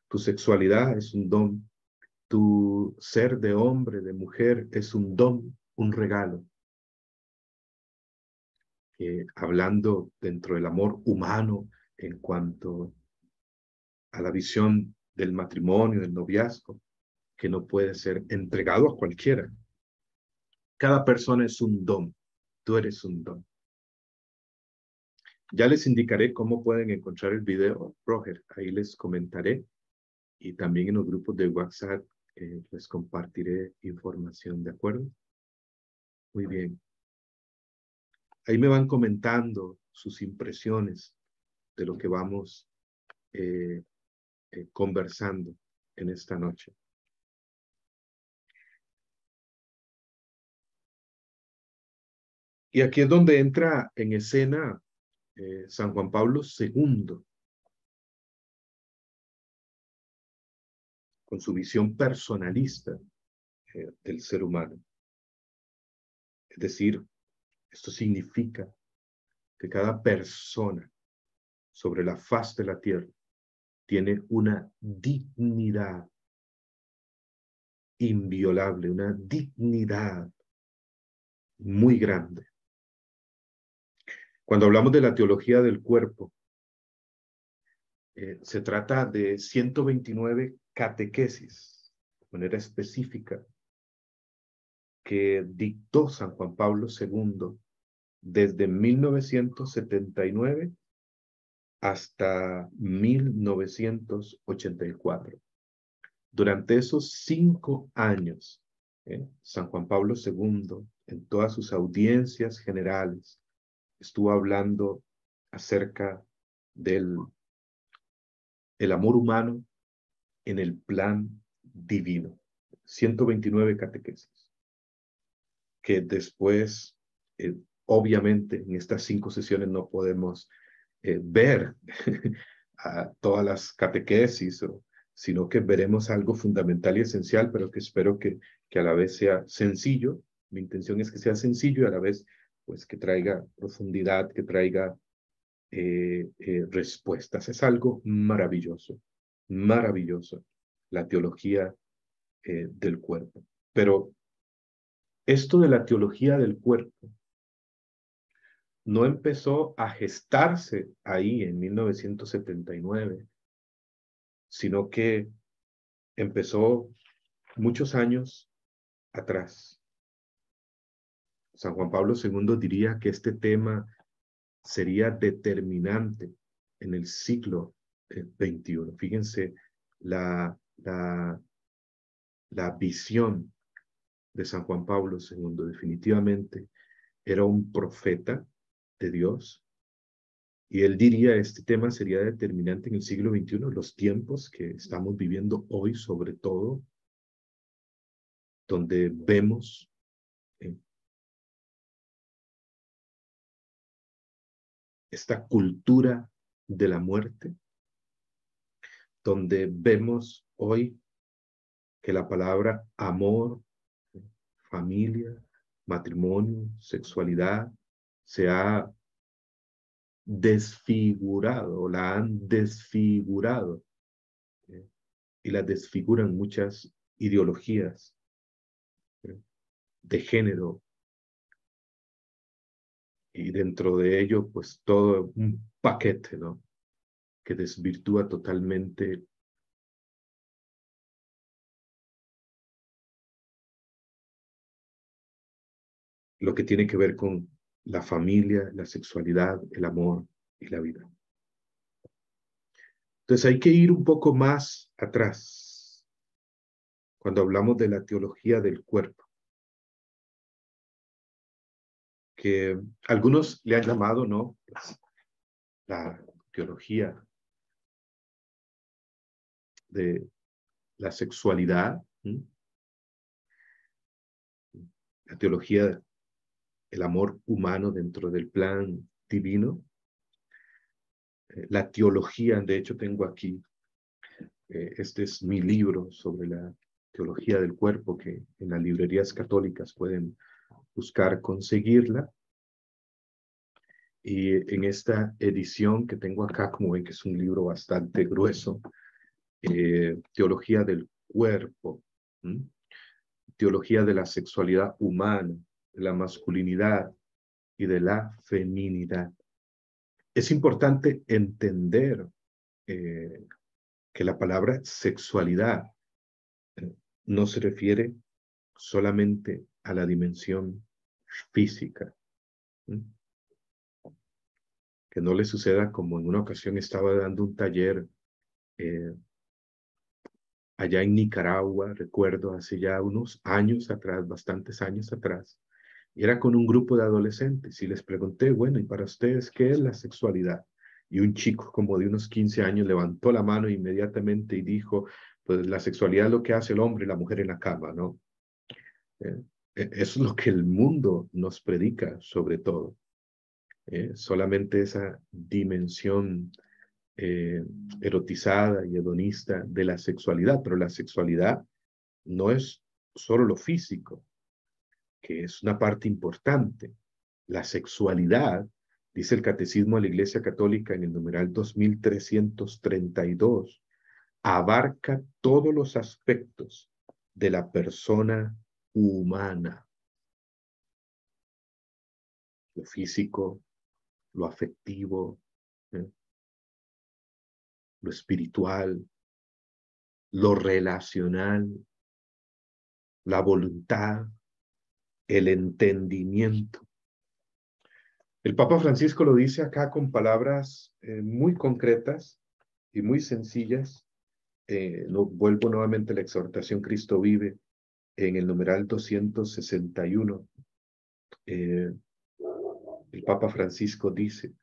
tu sexualidad es un don, tu ser de hombre, de mujer es un don, un regalo. Hablando dentro del amor humano en cuanto a la visión del matrimonio, del noviazgo, que no puede ser entregado a cualquiera. Cada persona es un don, tú eres un don. Ya les indicaré cómo pueden encontrar el video, Roger, ahí les comentaré, y también en los grupos de WhatsApp les compartiré información, ¿de acuerdo? Muy bien. Ahí me van comentando sus impresiones de lo que vamos conversando en esta noche. Y aquí es donde entra en escena San Juan Pablo II, con su visión personalista del ser humano. Es decir, esto significa que cada persona sobre la faz de la tierra tiene una dignidad inviolable, una dignidad muy grande. Cuando hablamos de la teología del cuerpo, se trata de 129 catequesis, de manera específica, que dictó San Juan Pablo II desde 1979 hasta 1984. Durante esos 5 años, San Juan Pablo II, en todas sus audiencias generales, estuvo hablando acerca del amor humano en el plan divino. 129 catequesis, que después, obviamente, en estas 5 sesiones no podemos ver a todas las catequesis, sino que veremos algo fundamental y esencial, pero que espero que a la vez sea sencillo. Mi intención es que sea sencillo y a la vez pues que traiga profundidad, que traiga respuestas. Es algo maravilloso, maravilloso, la teología del cuerpo. Pero esto de la teología del cuerpo no empezó a gestarse ahí en 1979, sino que empezó muchos años atrás. San Juan Pablo II diría que este tema sería determinante en el siglo XXI. Fíjense la visión de San Juan Pablo II. Definitivamente era un profeta de Dios. Y él diría, este tema sería determinante en el siglo XXI, los tiempos que estamos viviendo hoy, sobre todo, donde vemos esta cultura de la muerte, donde vemos hoy que la palabra amor, familia, matrimonio, sexualidad, se ha desfigurado, la han desfigurado, y la desfiguran muchas ideologías de género, y dentro de ello, pues todo un paquete, ¿no? Que desvirtúa totalmente lo que tiene que ver con la familia, la sexualidad, el amor y la vida. Entonces hay que ir un poco más atrás cuando hablamos de la teología del cuerpo, que algunos le han llamado, ¿no? Pues, la teología de la sexualidad, ¿sí? La teología del amor humano dentro del plan divino, la teología, de hecho tengo aquí, este es mi libro sobre la teología del cuerpo, que en las librerías católicas pueden buscar conseguirla. Y en esta edición que tengo acá, como ven que es un libro bastante grueso, teología del cuerpo, ¿sí? Teología de la sexualidad humana, de la masculinidad y de la feminidad. Es importante entender que la palabra sexualidad no se refiere solamente a la dimensión física. Que no le suceda como en una ocasión estaba dando un taller allá en Nicaragua, recuerdo, hace ya unos años atrás, bastantes años atrás, y era con un grupo de adolescentes y les pregunté, bueno, ¿y para ustedes qué es la sexualidad? Y un chico como de unos 15 años levantó la mano inmediatamente y dijo, pues la sexualidad es lo que hace el hombre y la mujer en la cama, ¿no? Eso es lo que el mundo nos predica sobre todo. Solamente esa dimensión erotizada y hedonista de la sexualidad, pero la sexualidad no es solo lo físico, que es una parte importante. La sexualidad, dice el Catecismo de la Iglesia Católica en el numeral 2332, abarca todos los aspectos de la persona humana. Lo físico, lo afectivo, lo espiritual, lo relacional, la voluntad, el entendimiento. El Papa Francisco lo dice acá con palabras muy concretas y muy sencillas. Vuelvo nuevamente a la exhortación Cristo vive en el numeral 261. El Papa Francisco dice,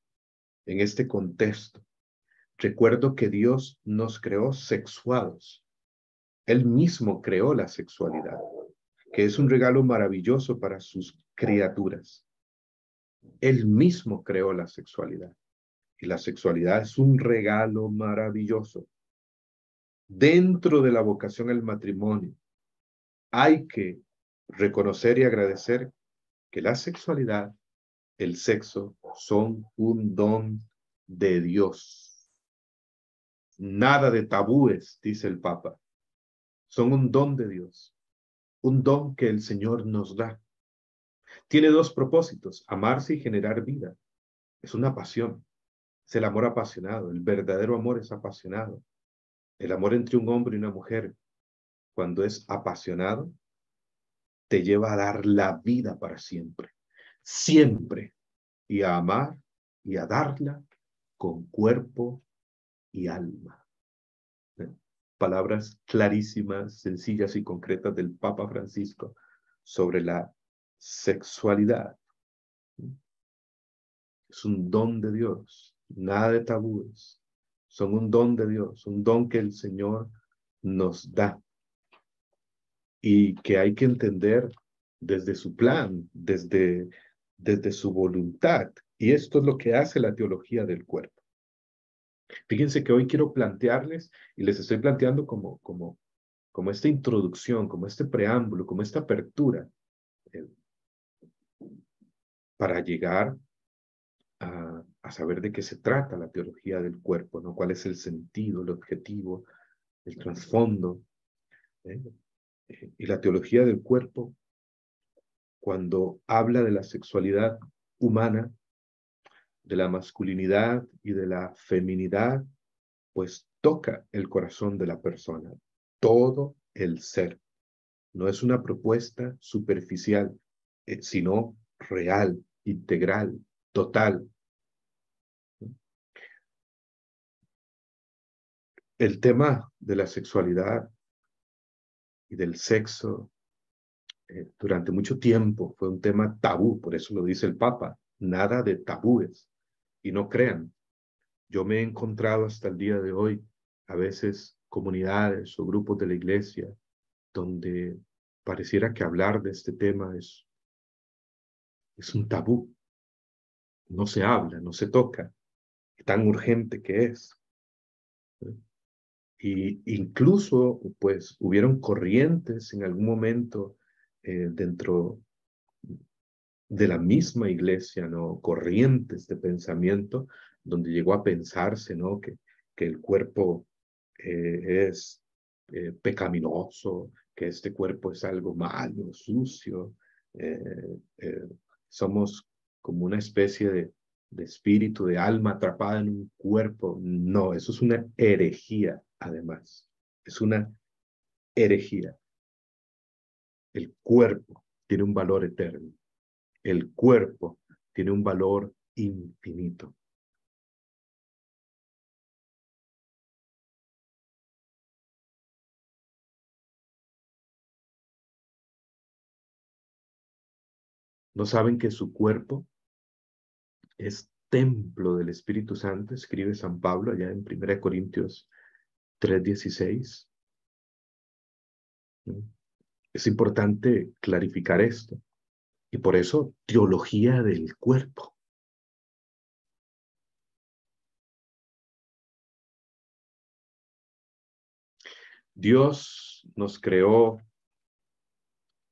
en este contexto, recuerdo que Dios nos creó sexuados. Él mismo creó la sexualidad, que es un regalo maravilloso para sus criaturas. Él mismo creó la sexualidad. Y la sexualidad es un regalo maravilloso. Dentro de la vocación al matrimonio, hay que reconocer y agradecer que la sexualidad, el sexo, son un don de Dios. Nada de tabúes, dice el Papa. Son un don de Dios, un don que el Señor nos da. Tiene dos propósitos: amarse y generar vida. Es una pasión, es el amor apasionado. El verdadero amor es apasionado. El amor entre un hombre y una mujer, cuando es apasionado, te lleva a dar la vida para siempre, siempre, y a amar y a darla con cuerpo y alma. Palabras clarísimas, sencillas y concretas del Papa Francisco sobre la sexualidad. Es un don de Dios, nada de tabúes. Son un don de Dios, un don que el Señor nos da y que hay que entender desde su plan, desde su voluntad. Y esto es lo que hace la teología del cuerpo. Fíjense que hoy quiero plantearles, y les estoy planteando como esta introducción, como este preámbulo, como esta apertura, eh, para llegar a saber de qué se trata la teología del cuerpo, ¿no? Cuál es el sentido, el objetivo, el trasfondo. ¿Eh? Y la teología del cuerpo, cuando habla de la sexualidad humana, de la masculinidad y de la feminidad, pues toca el corazón de la persona, todo el ser. No es una propuesta superficial, sino real, integral, total. El tema de la sexualidad y del sexo durante mucho tiempo fue un tema tabú, por eso lo dice el Papa, nada de tabúes. Y no crean, yo me he encontrado hasta el día de hoy a veces comunidades o grupos de la iglesia donde pareciera que hablar de este tema es un tabú. No se habla, no se toca, tan urgente que es. Y incluso, pues, hubieron corrientes en algún momento dentro de la misma iglesia, ¿no? Corrientes de pensamiento, donde llegó a pensarse, ¿no? Que el cuerpo es pecaminoso, que este cuerpo es algo malo, sucio. Somos como una especie de espíritu, de alma atrapada en un cuerpo. No, eso es una herejía, además. Es una herejía. El cuerpo tiene un valor eterno. El cuerpo tiene un valor infinito. ¿No saben que su cuerpo es templo del Espíritu Santo? Escribe San Pablo allá en 1 Corintios 3:16. Es importante clarificar esto. Y por eso, teología del cuerpo. Dios nos creó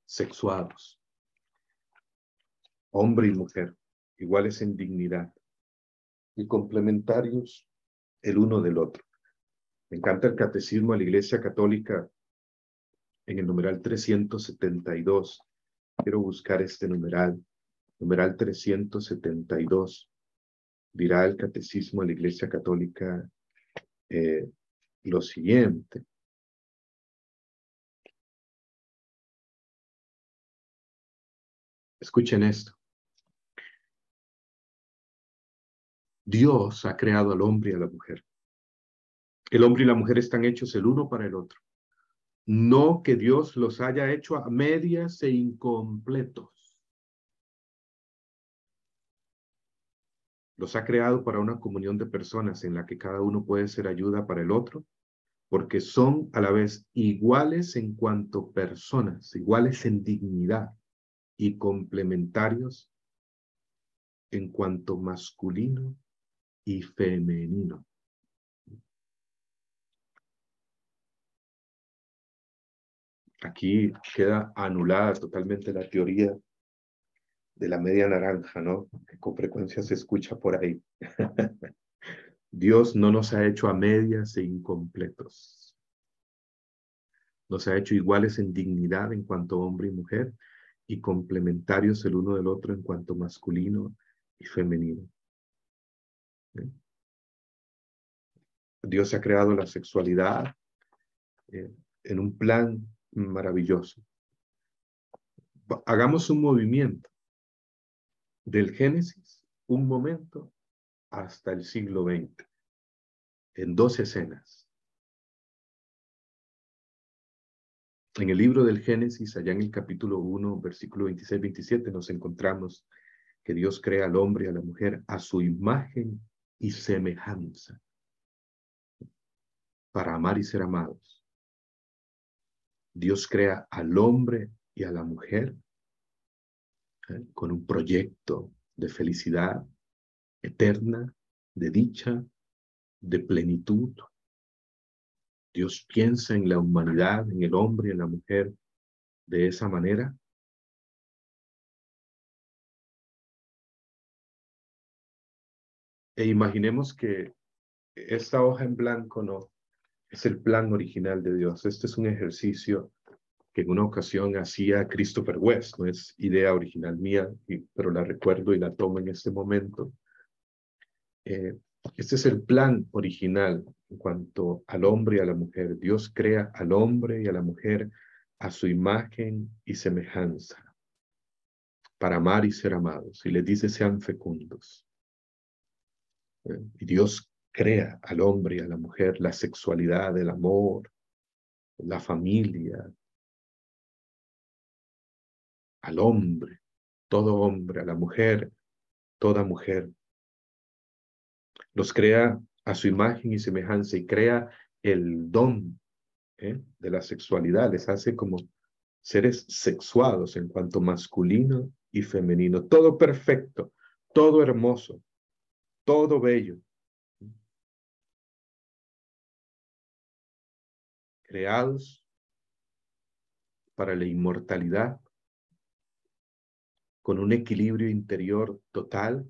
sexuados, hombre y mujer, iguales en dignidad y complementarios el uno del otro. Me encanta el catecismo de la Iglesia Católica en el numeral 372. Quiero buscar este numeral 372. Dirá el catecismo de la Iglesia Católica lo siguiente. Escuchen esto. Dios ha creado al hombre y a la mujer. El hombre y la mujer están hechos el uno para el otro. No que Dios los haya hecho a medias e incompletos. Los ha creado para una comunión de personas en la que cada uno puede ser ayuda para el otro, porque son a la vez iguales en cuanto personas, iguales en dignidad y complementarios en cuanto masculino y femenino. Aquí queda anulada totalmente la teoría de la media naranja, ¿no? Que con frecuencia se escucha por ahí. Dios no nos ha hecho a medias e incompletos. Nos ha hecho iguales en dignidad en cuanto hombre y mujer y complementarios el uno del otro en cuanto masculino y femenino. ¿Eh? Dios ha creado la sexualidad en un plan maravilloso. Hagamos un movimiento del Génesis, un momento, hasta el siglo XX, en 2 escenas. En el libro del Génesis, allá en el capítulo 1, versículo 26-27, nos encontramos que Dios crea al hombre y a la mujer a su imagen y semejanza, para amar y ser amados. Dios crea al hombre y a la mujer con un proyecto de felicidad eterna, de dicha, de plenitud. Dios piensa en la humanidad, en el hombre y en la mujer de esa manera. E imaginemos que esta hoja en blanco no es el plan original de Dios. Este es un ejercicio que en una ocasión hacía Christopher West, no es idea original mía, pero la recuerdo y la tomo en este momento. Este es el plan original en cuanto al hombre y a la mujer. Dios crea al hombre y a la mujer a su imagen y semejanza, para amar y ser amados. Y les dice, sean fecundos. Y Dios crea al hombre y a la mujer la sexualidad, el amor, la familia, al hombre, todo hombre, a la mujer, toda mujer. Los crea a su imagen y semejanza y crea el don de la sexualidad. Les hace como seres sexuados en cuanto masculino y femenino. Todo perfecto, todo hermoso, todo bello. Creados para la inmortalidad, con un equilibrio interior total,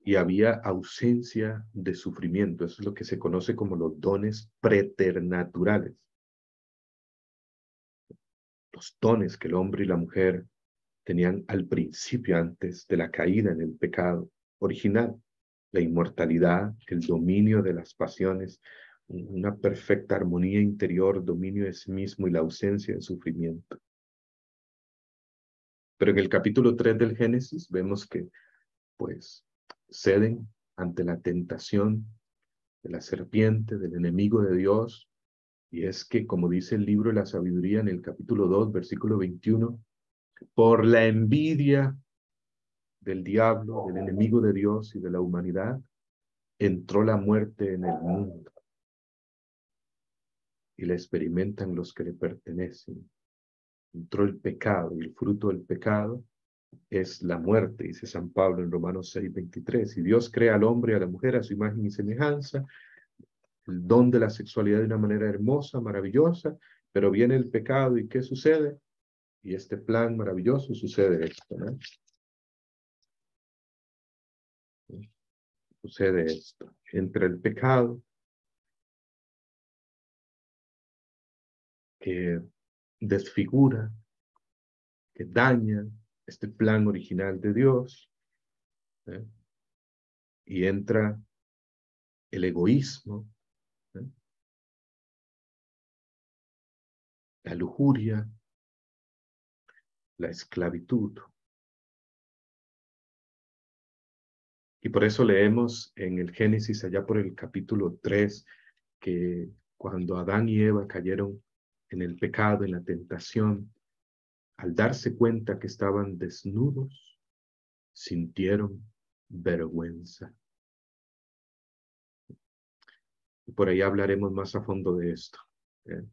y había ausencia de sufrimiento. Eso es lo que se conoce como los dones preternaturales. Los dones que el hombre y la mujer tenían al principio, antes de la caída en el pecado original. La inmortalidad, el dominio de las pasiones, una perfecta armonía interior, dominio de sí mismo y la ausencia de sufrimiento. Pero en el capítulo 3 del Génesis vemos que, pues, ceden ante la tentación de la serpiente, del enemigo de Dios, y es que, como dice el libro de la sabiduría en el capítulo 2, versículo 21, por la envidia del diablo, del enemigo de Dios y de la humanidad, entró la muerte en el mundo y la experimentan los que le pertenecen. Entró el pecado y el fruto del pecado es la muerte, dice San Pablo en Romanos 6:23. Y Dios crea al hombre y a la mujer a su imagen y semejanza, el don de la sexualidad de una manera hermosa, maravillosa, pero viene el pecado y ¿qué sucede? Y este plan maravilloso sucede esto, ¿no? Sucede esto. Entra el pecado que desfigura, que daña este plan original de Dios, ¿eh? Y entra el egoísmo, ¿eh? La lujuria, la esclavitud. Y por eso leemos en el Génesis, allá por el capítulo 3, que cuando Adán y Eva cayeron en el pecado, en la tentación, al darse cuenta que estaban desnudos, sintieron vergüenza. Y por ahí hablaremos más a fondo de esto, ¿eh?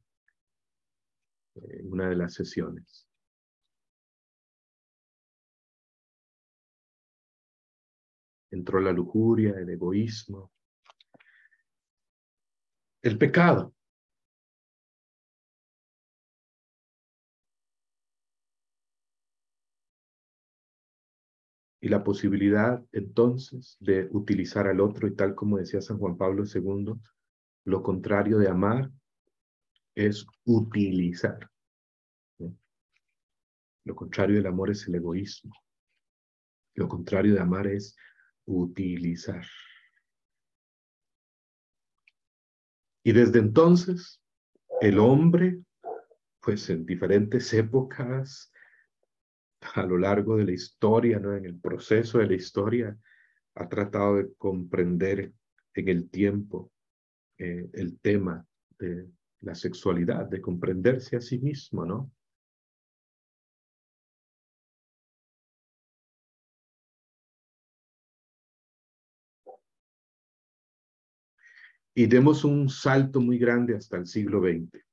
En una de las sesiones. entró la lujuria, el egoísmo, el pecado. Y la posibilidad entonces de utilizar al otro, y tal como decía San Juan Pablo II, lo contrario de amar es utilizar, ¿no? Lo contrario del amor es el egoísmo. Lo contrario de amar es utilizar. Y desde entonces, el hombre, pues en diferentes épocas, a lo largo de la historia, ¿no? En el proceso de la historia, ha tratado de comprender en el tiempo el tema de la sexualidad, de comprenderse a sí mismo, ¿no? Y demos un salto muy grande hasta el siglo XX,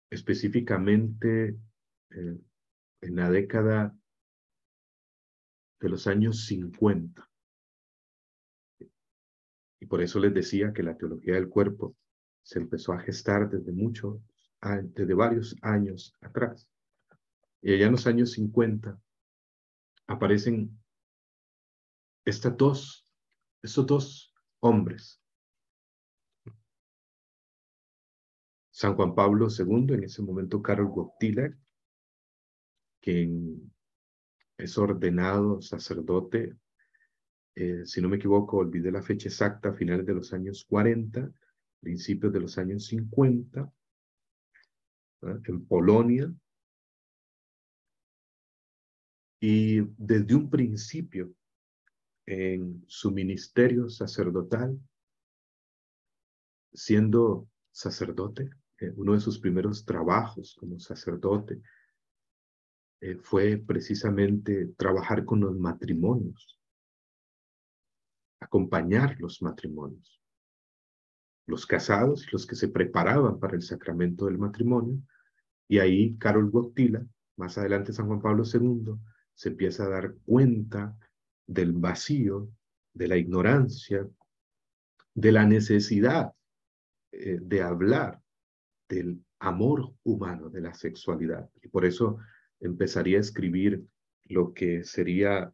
específicamente en la década de los años 50. Y por eso les decía que la teología del cuerpo se empezó a gestar desde varios años atrás. Y allá en los años 50 aparecen estos dos hombres. San Juan Pablo II, en ese momento Karol Wojtyla, quien es ordenado sacerdote, si no me equivoco, olvidé la fecha exacta, a finales de los años 40, principios de los años 50, ¿verdad? En Polonia, y desde un principio en su ministerio sacerdotal, siendo sacerdote, uno de sus primeros trabajos como sacerdote fue precisamente trabajar con los matrimonios, acompañar los matrimonios, los casados y los que se preparaban para el sacramento del matrimonio. Y ahí Karol Wojtyla, más adelante San Juan Pablo II, se empieza a dar cuenta del vacío, de la ignorancia, de la necesidad de hablar del amor humano, de la sexualidad. Y por eso empezaría a escribir lo que sería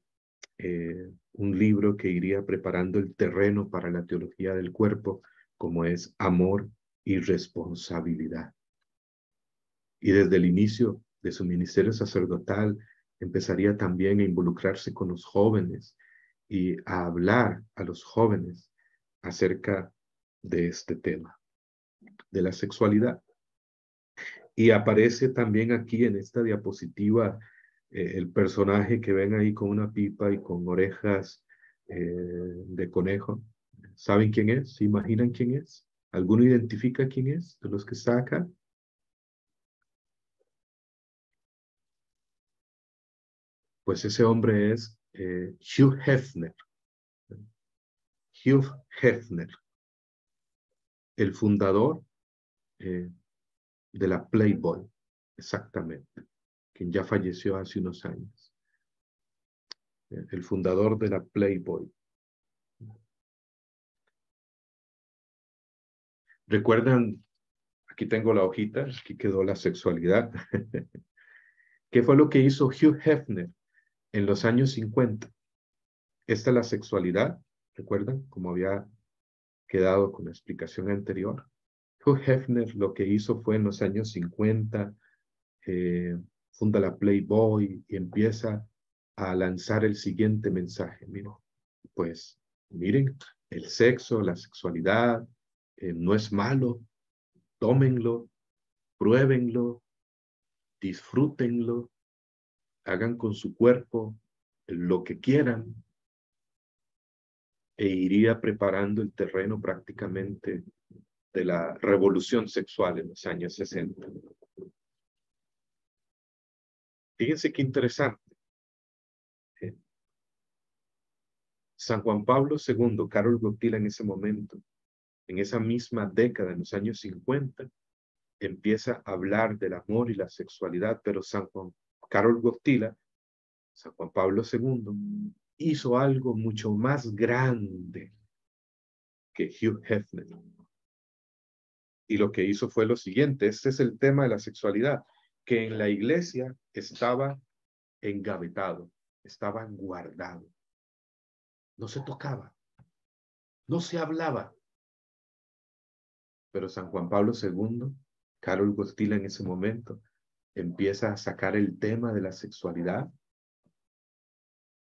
un libro que iría preparando el terreno para la teología del cuerpo, como es Amor y Responsabilidad. Y desde el inicio de su ministerio sacerdotal empezaría también a involucrarse con los jóvenes y a hablar a los jóvenes acerca de este tema, de la sexualidad. Y aparece también aquí en esta diapositiva el personaje que ven ahí con una pipa y con orejas de conejo. ¿Saben quién es? ¿Se imaginan quién es? ¿Alguno identifica quién es de los que está acá? Pues ese hombre es Hugh Hefner. Hugh Hefner, el fundador de la Playboy, exactamente, quien ya falleció hace unos años. El fundador de la Playboy. ¿Recuerdan? Aquí tengo la hojita, aquí quedó la sexualidad. ¿Qué fue lo que hizo Hugh Hefner en los años 50? Esta es la sexualidad, ¿recuerdan? Como había quedado con la explicación anterior. Hugh Hefner lo que hizo fue en los años 50, funda la Playboy y empieza a lanzar el siguiente mensaje. Pues miren, el sexo, la sexualidad no es malo, tómenlo, pruébenlo, disfrútenlo, hagan con su cuerpo lo que quieran, e iría preparando el terreno prácticamente de la revolución sexual en los años 60. Fíjense qué interesante. San Juan Pablo II, Karol Wojtyla en ese momento, en esa misma década, en los años 50, empieza a hablar del amor y la sexualidad, pero Karol Wojtyla, San Juan Pablo II, hizo algo mucho más grande que Hugh Hefner. Y lo que hizo fue lo siguiente, este es el tema de la sexualidad, que en la iglesia estaba engavetado, estaba guardado, no se tocaba, no se hablaba. Pero San Juan Pablo II, Karol Wojtyla en ese momento, empieza a sacar el tema de la sexualidad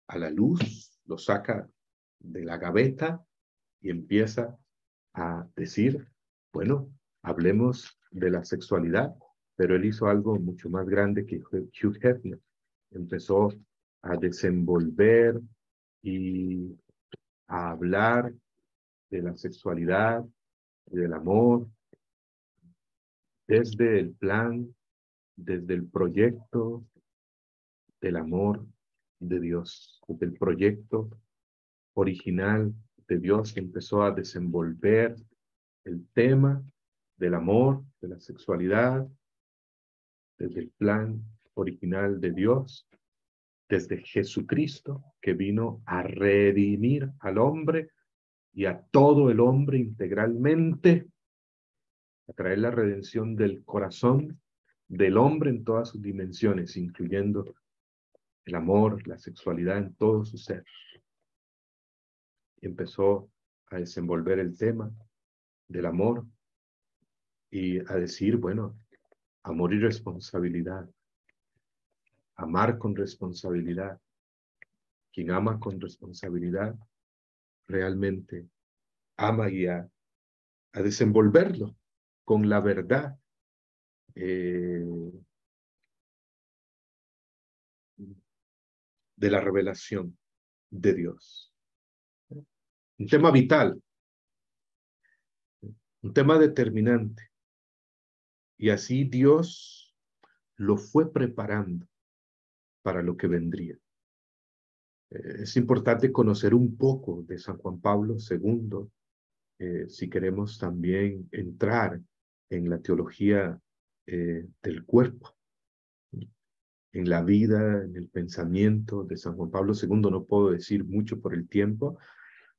a la luz, lo saca de la gaveta y empieza a decir, bueno, hablemos de la sexualidad, pero él hizo algo mucho más grande que Hugh Hefner. Empezó a desenvolver y a hablar de la sexualidad y del amor desde el plan, desde el proyecto del amor de Dios, desde el proyecto original de Dios que empezó a desenvolver el tema del amor, de la sexualidad, desde el plan original de Dios, desde Jesucristo, que vino a redimir al hombre y a todo el hombre integralmente, a traer la redención del corazón del hombre en todas sus dimensiones, incluyendo el amor, la sexualidad en todo su ser. Y empezó a desenvolver el tema del amor y a decir, bueno, amor y responsabilidad, amar con responsabilidad. Quien ama con responsabilidad realmente ama y a desenvolverlo con la verdad de la revelación de Dios. Un tema vital, un tema determinante. Y así Dios lo fue preparando para lo que vendría. Es importante conocer un poco de San Juan Pablo II, si queremos también entrar en la teología del cuerpo, en la vida, en el pensamiento de San Juan Pablo II. No puedo decir mucho por el tiempo,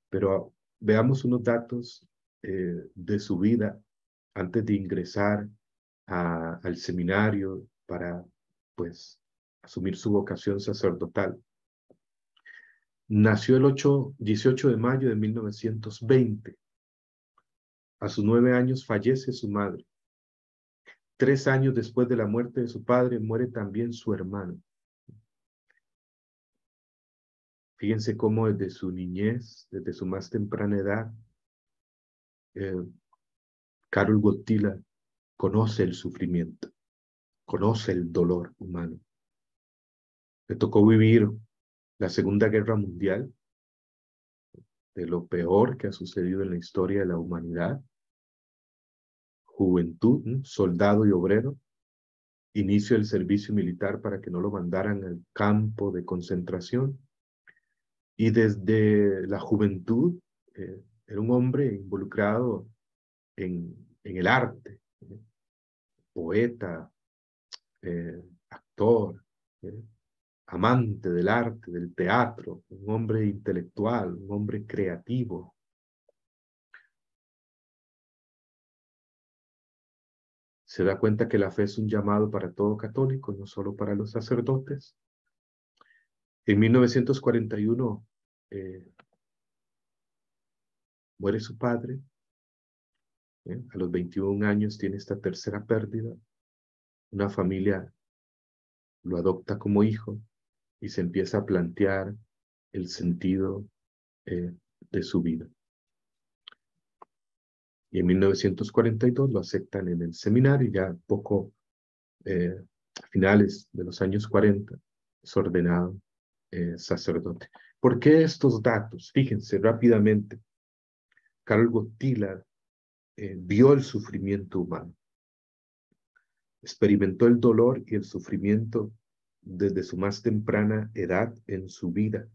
pero veamos unos datos de su vida antes de ingresar al seminario para, pues, asumir su vocación sacerdotal. Nació el 18 de mayo de 1920. A sus 9 años fallece su madre. 3 años después de la muerte de su padre, muere también su hermano. Fíjense cómo desde su niñez, desde su más temprana edad, Karol Wojtyla conoce el sufrimiento, conoce el dolor humano. Le tocó vivir la Segunda Guerra Mundial, de lo peor que ha sucedido en la historia de la humanidad. Juventud, soldado y obrero, inicio del servicio militar para que no lo mandaran al campo de concentración. Y desde la juventud era un hombre involucrado en el arte, poeta, actor, amante del arte, del teatro, un hombre intelectual, un hombre creativo. Se da cuenta que la fe es un llamado para todo católico, no solo para los sacerdotes. En 1941 muere su padre. A los 21 años tiene esta tercera pérdida. Una familia lo adopta como hijo y se empieza a plantear el sentido de su vida. Y en 1942 lo aceptan en el seminario, ya poco a finales de los años 40 es ordenado sacerdote. ¿Por qué estos datos? Fíjense rápidamente. Karol Wojtyla vio el sufrimiento humano, experimentó el dolor y el sufrimiento desde su más temprana edad en su vida,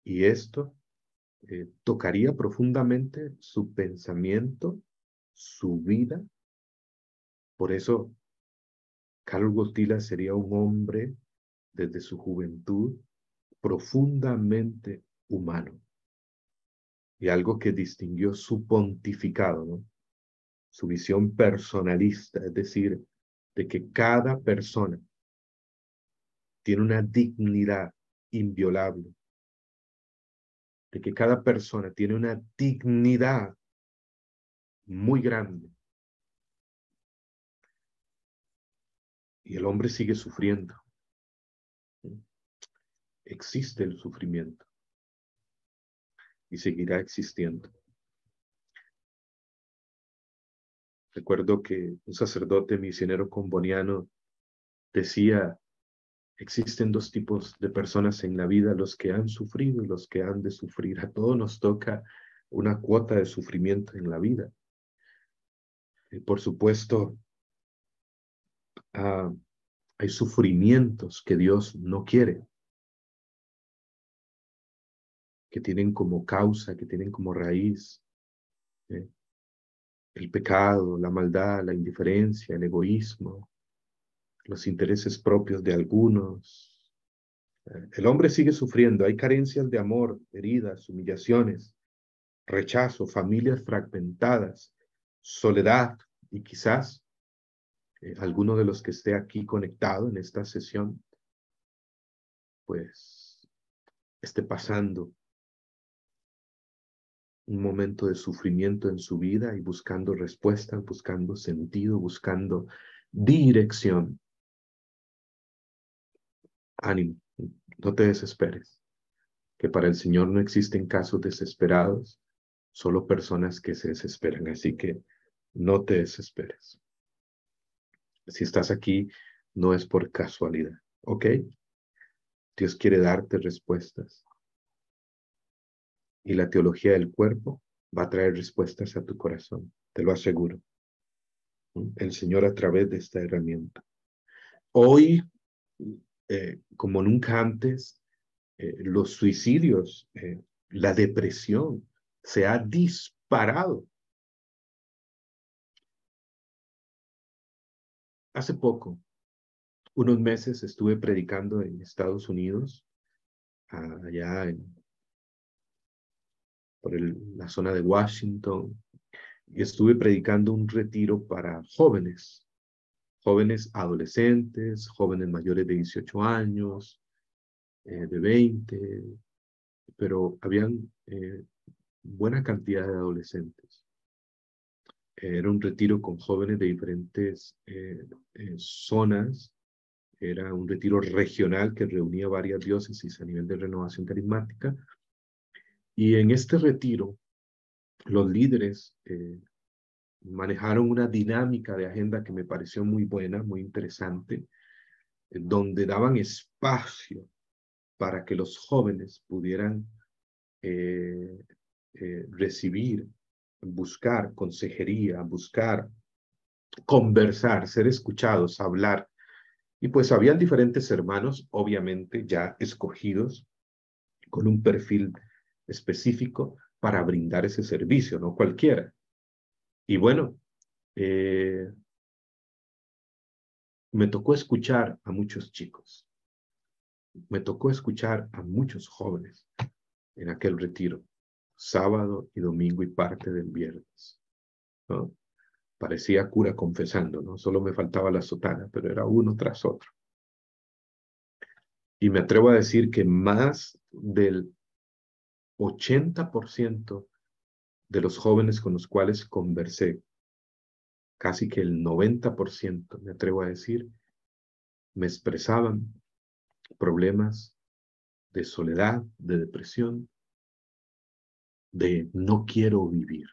y esto tocaría profundamente su pensamiento, su vida. Por eso Karol Wojtyla sería un hombre desde su juventud profundamente humano. Y algo que distinguió su pontificado, ¿no? Su visión personalista, es decir, de que cada persona tiene una dignidad inviolable, de que cada persona tiene una dignidad muy grande. Y el hombre sigue sufriendo. Existe el sufrimiento y seguirá existiendo. Recuerdo que un sacerdote misionero comboniano decía: existen dos tipos de personas en la vida, los que han sufrido y los que han de sufrir. A todos nos toca una cuota de sufrimiento en la vida. Y por supuesto, hay sufrimientos que Dios no quiere, que tienen como causa, que tienen como raíz el pecado, la maldad, la indiferencia, el egoísmo, los intereses propios de algunos. El hombre sigue sufriendo, hay carencias de amor, heridas, humillaciones, rechazo, familias fragmentadas, soledad y quizás alguno de los que esté aquí conectado en esta sesión, pues esté pasando un momento de sufrimiento en su vida y buscando respuesta, buscando sentido, buscando dirección. Ánimo, no te desesperes, que para el Señor no existen casos desesperados, solo personas que se desesperan, así que no te desesperes. Si estás aquí, no es por casualidad, ¿ok? Dios quiere darte respuestas. Y la teología del cuerpo va a traer respuestas a tu corazón, te lo aseguro. El Señor a través de esta herramienta. Hoy, como nunca antes, los suicidios, la depresión se ha disparado. Hace poco, unos meses, estuve predicando en Estados Unidos, allá por la zona de Washington, y estuve predicando un retiro para jóvenes, jóvenes adolescentes, jóvenes mayores de 18 años, de 20, pero habían buena cantidad de adolescentes. Era un retiro con jóvenes de diferentes zonas. Era un retiro regional que reunía varias diócesis a nivel de renovación carismática. Y en este retiro, los líderes manejaron una dinámica de agenda que me pareció muy buena, muy interesante, donde daban espacio para que los jóvenes pudieran recibir, buscar consejería, buscar conversar, ser escuchados, hablar. Y pues habían diferentes hermanos, obviamente ya escogidos, con un perfil específico para brindar ese servicio, no cualquiera. Y bueno, me tocó escuchar a muchos chicos, me tocó escuchar a muchos jóvenes en aquel retiro, sábado y domingo y parte del viernes, ¿no? Parecía cura confesando, ¿no? Solo me faltaba la sotana, pero era uno tras otro. Y me atrevo a decir que más del 80% de los jóvenes con los cuales conversé, casi que el 90%, me atrevo a decir, me expresaban problemas de soledad, de depresión, de no quiero vivir,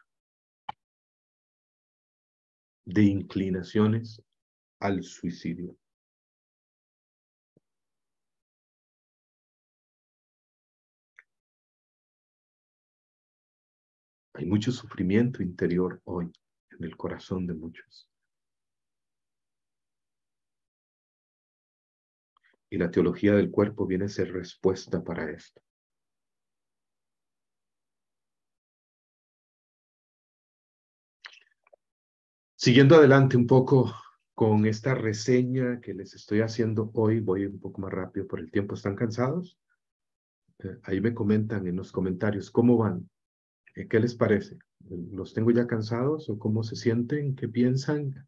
de inclinaciones al suicidio. Hay mucho sufrimiento interior hoy en el corazón de muchos. Y la teología del cuerpo viene a ser respuesta para esto. Siguiendo adelante un poco con esta reseña que les estoy haciendo hoy, voy un poco más rápido por el tiempo. ¿Están cansados? Ahí me comentan en los comentarios cómo van, qué les parece. ¿Los tengo ya cansados o cómo se sienten? ¿Qué piensan?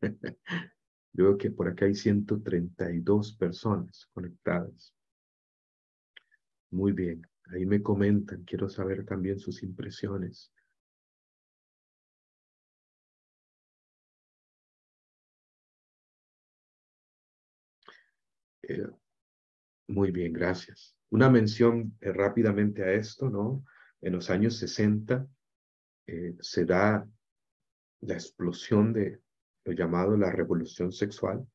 Yo veo que por acá hay 132 personas conectadas. Muy bien, ahí me comentan. Quiero saber también sus impresiones. Eh, Muy bien, gracias. Una mención rápidamente a esto, ¿no? En los años 60 se da la explosión de lo llamado la revolución sexual.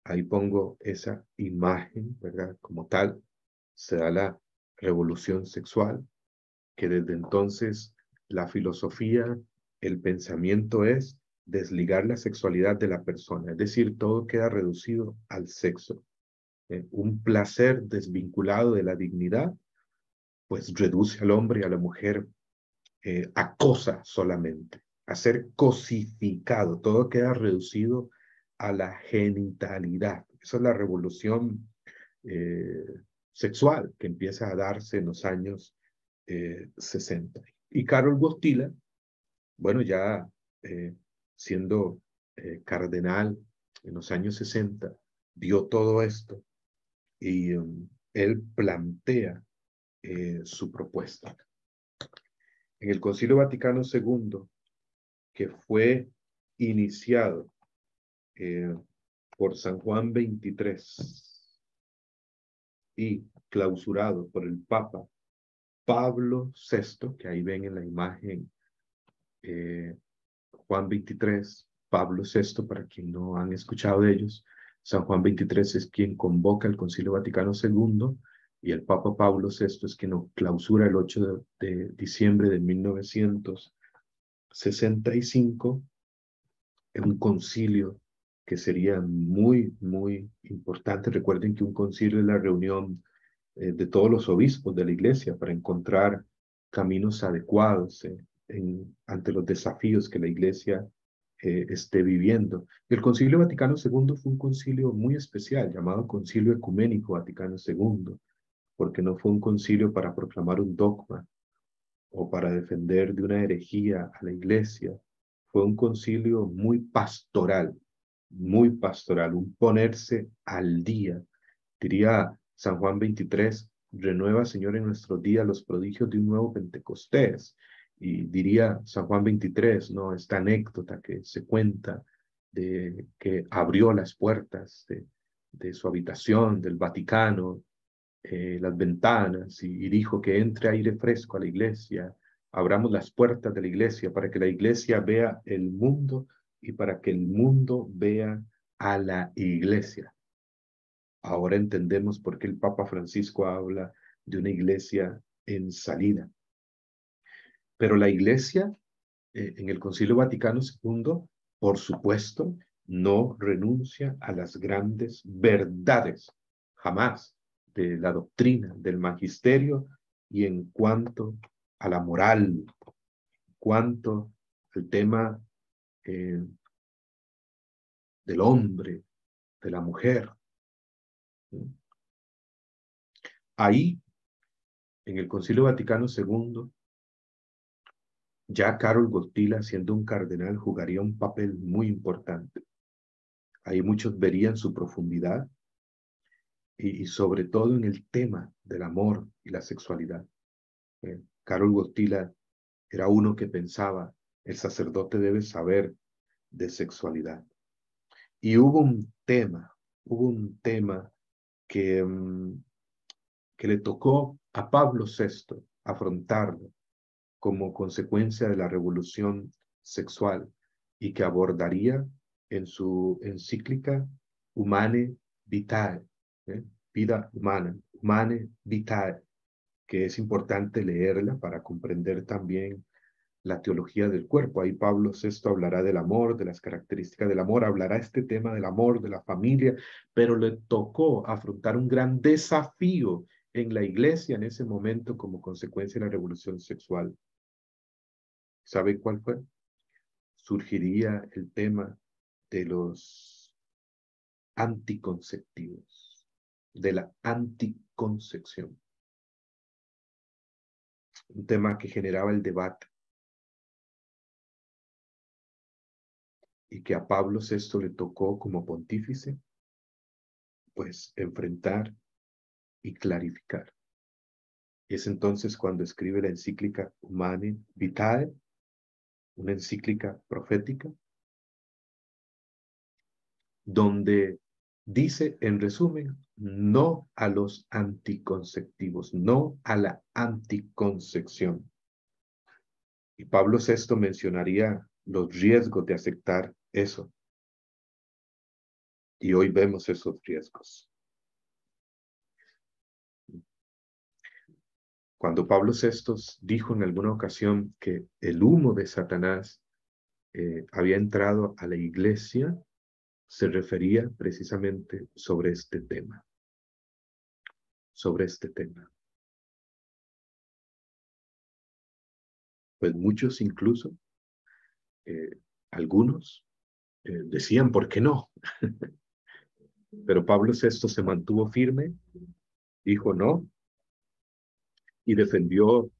Ahí pongo esa imagen, ¿verdad? Como tal, se da la revolución sexual, que desde entonces la filosofía, el pensamiento es desligar la sexualidad de la persona, es decir, todo queda reducido al sexo. Un placer desvinculado de la dignidad, pues reduce al hombre y a la mujer a cosa solamente, a ser cosificado, todo queda reducido a la genitalidad. Esa es la revolución eh, sexual que empieza a darse en los años 60. Y Karol Wojtyla, bueno, ya eh, siendo cardenal en los años 60, vio todo esto y él plantea su propuesta. En el Concilio Vaticano II, que fue iniciado eh, por San Juan XXIII y clausurado por el Papa Pablo VI, que ahí ven en la imagen eh, Juan XXIII, Pablo VI, para quien no han escuchado de ellos, San Juan XXIII es quien convoca el Concilio Vaticano II y el Papa Pablo VI es quien lo clausura el 8 de diciembre de 1965 en un concilio que sería muy, muy importante. Recuerden que un concilio es la reunión de todos los obispos de la iglesia para encontrar caminos adecuados ante los desafíos que la iglesia esté viviendo. El Concilio Vaticano II fue un concilio muy especial, llamado Concilio Ecuménico Vaticano II, porque no fue un concilio para proclamar un dogma o para defender de una herejía a la iglesia. Fue un concilio muy pastoral, un ponerse al día. Diría San Juan 23, renueva, Señor, en nuestros días los prodigios de un nuevo Pentecostés. Y diría San Juan 23, ¿no? Esta anécdota que se cuenta de que abrió las puertas de su habitación, del Vaticano, las ventanas y dijo que entre aire fresco a la iglesia, abramos las puertas de la iglesia para que la iglesia vea el mundo y para que el mundo vea a la iglesia. Ahora entendemos por qué el Papa Francisco habla de una iglesia en salida. Pero la iglesia en el Concilio Vaticano II, por supuesto, no renuncia a las grandes verdades, jamás, de la doctrina, del magisterio y en cuanto a la moral, en cuanto al tema eh, del hombre, de la mujer. Ahí, en el Concilio Vaticano II, ya Karol Wojtyla, siendo un cardenal, jugaría un papel muy importante. Ahí muchos verían su profundidad y sobre todo en el tema del amor y la sexualidad. Karol Wojtyla era uno que pensaba, el sacerdote debe saber de sexualidad. Y hubo un tema que, que le tocó a Pablo VI afrontarlo como consecuencia de la revolución sexual y que abordaría en su encíclica Humane Vitae, vida humana, Humane Vitae, que es importante leerla para comprender también la teología del cuerpo. Ahí Pablo VI hablará del amor, de las características del amor, hablará este tema del amor, de la familia, pero le tocó afrontar un gran desafío en la iglesia en ese momento como consecuencia de la revolución sexual. ¿Sabe cuál fue? Surgiría el tema de los anticonceptivos, de la anticoncepción. un tema que generaba el debate y que a Pablo VI le tocó como pontífice, pues enfrentar y clarificar. Y es entonces cuando escribe la encíclica Humanae Vitae, una encíclica profética, donde dice, en resumen, no a los anticonceptivos, no a la anticoncepción. Y Pablo VI mencionaría los riesgos de aceptar eso. Y hoy vemos esos riesgos. Cuando Pablo VI dijo en alguna ocasión que el humo de Satanás había entrado a la iglesia, se refería precisamente sobre este tema. Sobre este tema. Pues muchos incluso, algunos, decían, ¿por qué no? Pero Pablo VI se mantuvo firme, dijo no, y defendió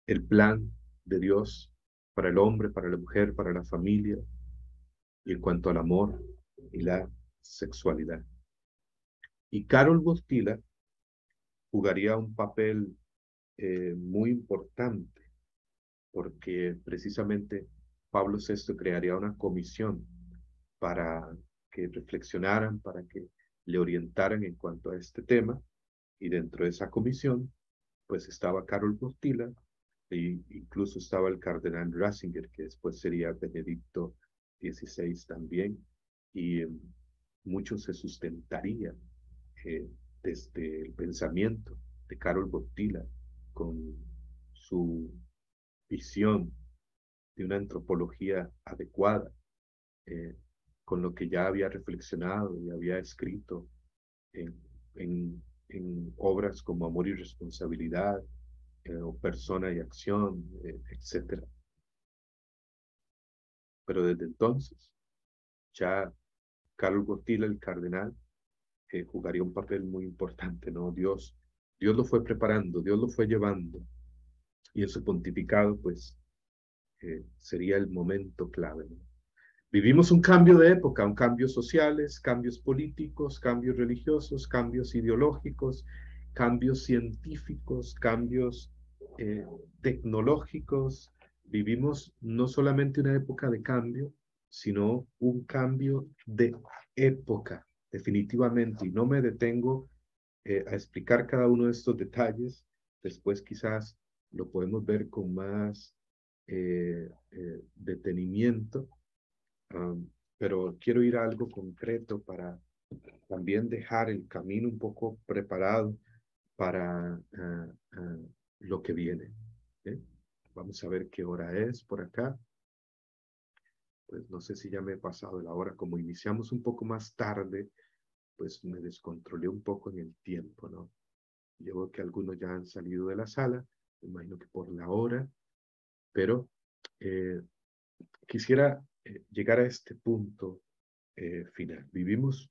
el plan de Dios para el hombre, para la mujer, para la familia, y en cuanto al amor y la sexualidad. Y Karol Wojtyla jugaría un papel muy importante, porque precisamente Pablo VI crearía una comisión para que reflexionaran, para que le orientaran en cuanto a este tema, y dentro de esa comisión, pues estaba Karol Wojtyla, e incluso estaba el cardenal Ratzinger, que después sería Benedicto XVI también, y mucho se sustentaría desde el pensamiento de Karol Wojtyla, con su visión de una antropología adecuada, eh, con lo que ya había reflexionado y había escrito en, en obras como Amor y Responsabilidad, o Persona y Acción, etc. Pero desde entonces, ya Karol Wojtyla, el cardenal, jugaría un papel muy importante, ¿no? Dios lo fue preparando, Dios lo fue llevando, y en su pontificado, pues, sería el momento clave, ¿no? Vivimos un cambio de época, un cambio sociales, cambios políticos, cambios religiosos, cambios ideológicos, cambios científicos, cambios tecnológicos. Vivimos no solamente una época de cambio, sino un cambio de época, definitivamente. Y no me detengo a explicar cada uno de estos detalles. Después quizás lo podemos ver con más detenimiento. Pero quiero ir a algo concreto para también dejar el camino un poco preparado para lo que viene. ¿Eh? Vamos a ver qué hora es por acá. Pues no sé si ya me he pasado la hora. Como iniciamos un poco más tarde, pues me descontrolé un poco en el tiempo, ¿no? Yo veo que algunos ya han salido de la sala, me imagino que por la hora, pero quisiera llegar a este punto final. Vivimos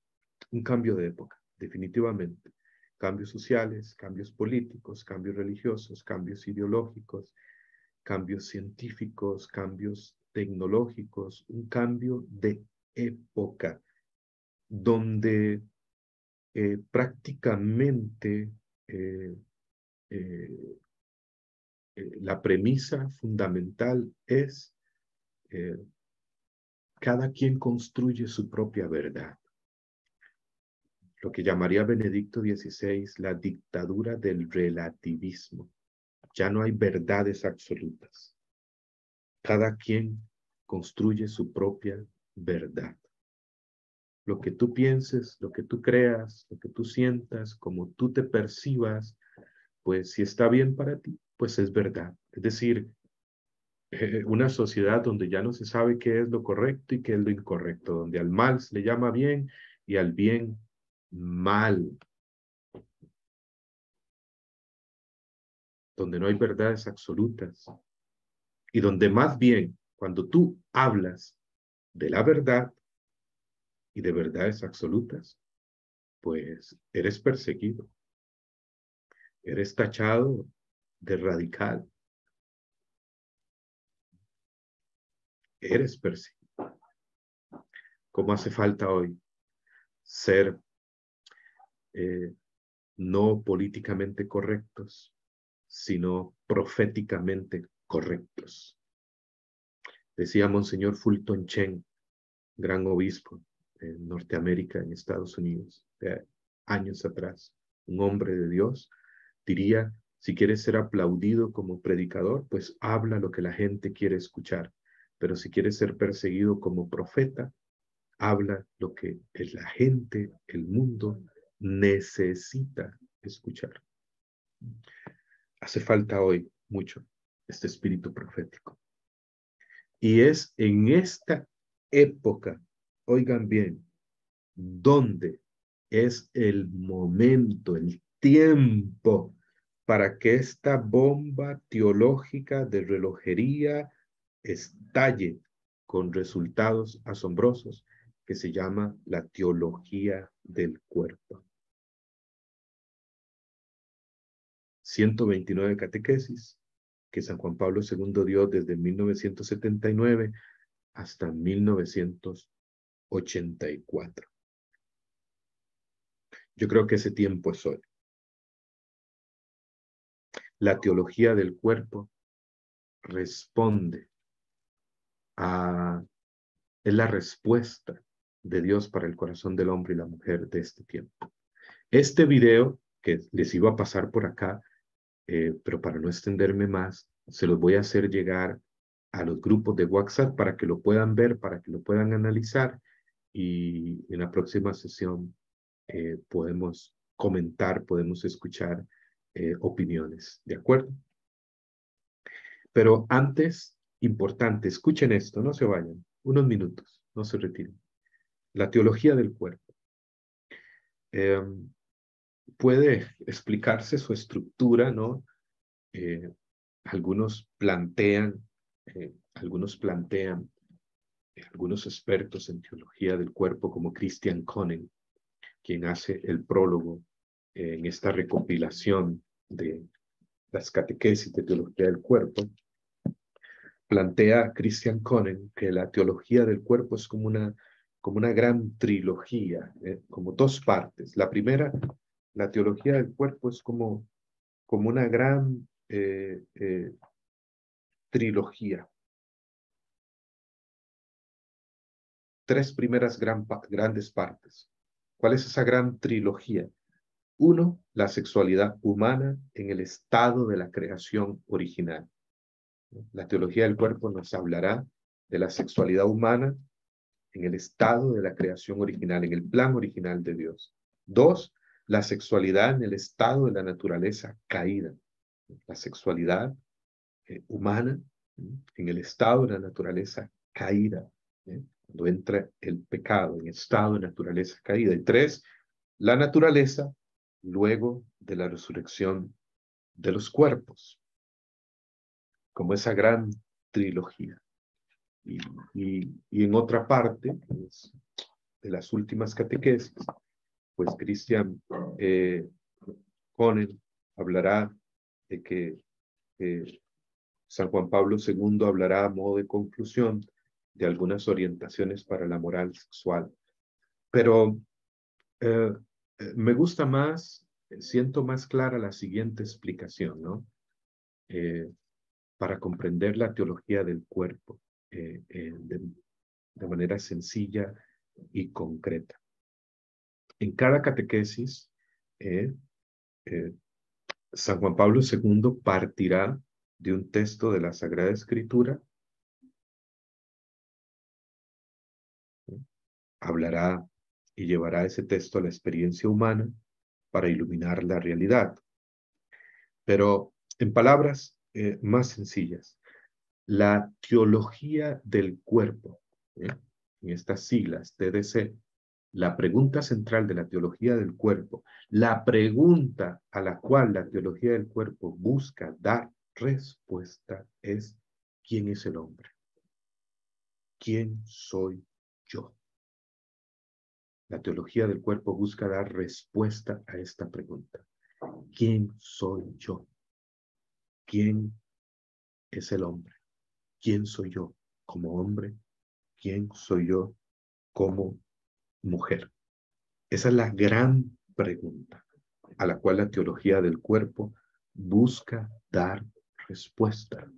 un cambio de época, definitivamente. Cambios sociales, cambios políticos, cambios religiosos, cambios ideológicos, cambios científicos, cambios tecnológicos, un cambio de época donde prácticamente eh, eh, la premisa fundamental es eh, cada quien construye su propia verdad. Lo que llamaría Benedicto XVI la dictadura del relativismo. Ya no hay verdades absolutas. Cada quien construye su propia verdad. Lo que tú pienses, lo que tú creas, lo que tú sientas, como tú te percibas, pues si está bien para ti, pues es verdad. Es decir, una sociedad donde ya no se sabe qué es lo correcto y qué es lo incorrecto, donde al mal se le llama bien y al bien mal, donde no hay verdades absolutas y donde más bien cuando tú hablas de la verdad y de verdades absolutas, pues eres perseguido, eres tachado de radical, eres perseguido. ¿Cómo hace falta hoy ser no políticamente correctos, sino proféticamente correctos? Decía Monseñor Fulton Sheen, gran obispo en Norteamérica, en Estados Unidos, de años atrás, un hombre de Dios, diría: si quieres ser aplaudido como predicador, pues habla lo que la gente quiere escuchar. Pero si quieres ser perseguido como profeta, habla lo que la gente, el mundo, necesita escuchar. Hace falta hoy mucho este espíritu profético. Y es en esta época, oigan bien, donde es el momento, el tiempo para que esta bomba teológica de relojería estalle con resultados asombrosos, que se llama la teología del cuerpo. 129 catequesis que San Juan Pablo II dio desde 1979 hasta 1984. Yo creo que ese tiempo es hoy. La teología del cuerpo responde es la respuesta de Dios para el corazón del hombre y la mujer de este tiempo. Este video que les iba a pasar por acá, pero para no extenderme más, se los voy a hacer llegar a los grupos de WhatsApp para que lo puedan ver, para que lo puedan analizar, y en la próxima sesión podemos comentar, podemos escuchar opiniones, ¿de acuerdo? Pero antes, importante, escuchen esto, no se vayan, unos minutos, no se retiren. La teología del cuerpo. Puede explicarse su estructura, ¿no? Algunos plantean, algunos expertos en teología del cuerpo, como Christian Koenen, quien hace el prólogo en esta recopilación de las catequesis de teología del cuerpo. Plantea Christian Koenen que la teología del cuerpo es como una gran trilogía, como dos partes. La primera, la teología del cuerpo es como una gran trilogía. Tres primeras grandes partes. ¿Cuál es esa gran trilogía? Uno, la sexualidad humana en el estado de la creación original. La teología del cuerpo nos hablará de la sexualidad humana en el estado de la creación original, en el plan original de Dios. Dos, la sexualidad en el estado de la naturaleza caída. La sexualidad humana en el estado de la naturaleza caída, cuando entra el pecado en estado de naturaleza caída. Y tres, la naturaleza luego de la resurrección de los cuerpos, como esa gran trilogía. Y en otra parte, pues, de las últimas catequesis, pues Christian Koenen hablará de que San Juan Pablo II hablará a modo de conclusión de algunas orientaciones para la moral sexual. Pero me gusta más, siento más clara la siguiente explicación, ¿no? Para comprender la teología del cuerpo de manera sencilla y concreta. En cada catequesis, San Juan Pablo II partirá de un texto de la Sagrada Escritura, hablará y llevará ese texto a la experiencia humana para iluminar la realidad. Pero en palabras más sencillas, la teología del cuerpo, en estas siglas, TDC, la pregunta central de la teología del cuerpo, la pregunta a la cual la teología del cuerpo busca dar respuesta es: ¿quién es el hombre? ¿Quién soy yo? La teología del cuerpo busca dar respuesta a esta pregunta. ¿Quién soy yo? ¿Quién es el hombre? ¿Quién soy yo? como hombre? ¿Quién soy yo como mujer? Esa es la gran pregunta a la cual la teología del cuerpo busca dar respuesta.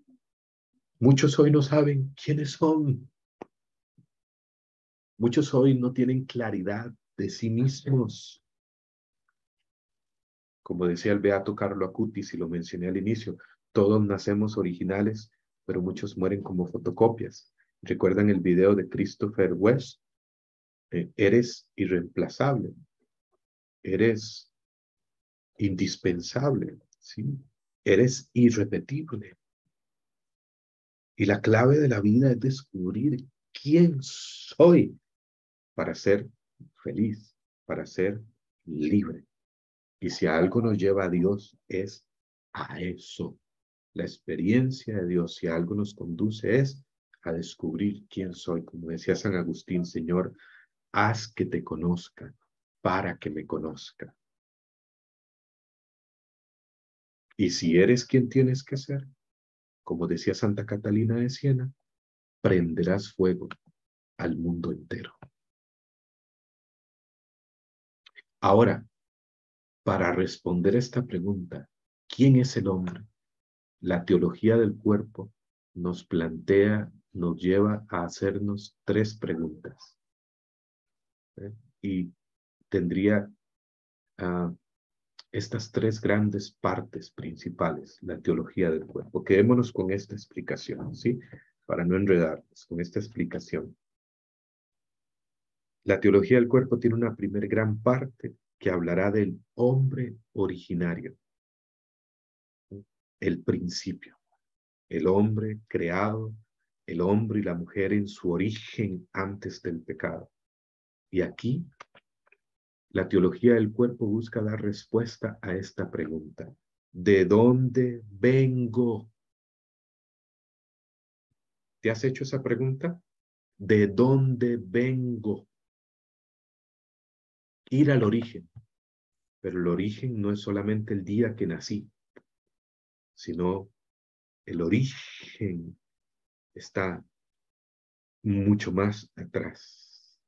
Muchos hoy no saben quiénes son. Muchos hoy no tienen claridad de sí mismos. Como decía el beato Carlo Acutis, y lo mencioné al inicio, todos nacemos originales, pero muchos mueren como fotocopias. ¿Recuerdan el video de Christopher West? Eres irreemplazable, eres indispensable, ¿sí? Eres irrepetible. Y la clave de la vida es descubrir quién soy para ser feliz, para ser libre. Y si algo nos lleva a Dios es a eso. La experiencia de Dios, si algo nos conduce, es a descubrir quién soy. Como decía San Agustín, Señor, haz que te conozca para que me conozca. Y si eres quien tienes que ser, como decía Santa Catalina de Siena, prenderás fuego al mundo entero. Ahora, para responder a esta pregunta, ¿quién es el hombre? La teología del cuerpo nos plantea, nos lleva a hacernos tres preguntas. Y tendría estas tres grandes partes principales, la teología del cuerpo. Quedémonos con esta explicación, ¿sí? Para no enredarnos con esta explicación. La teología del cuerpo tiene una primer gran parte que hablará del hombre originario, el principio, el hombre creado, el hombre y la mujer en su origen antes del pecado. Y aquí, la teología del cuerpo busca dar respuesta a esta pregunta. ¿De dónde vengo? ¿Te has hecho esa pregunta? ¿De dónde vengo? Ir al origen. Pero el origen no es solamente el día que nací, sino el origen está mucho más atrás,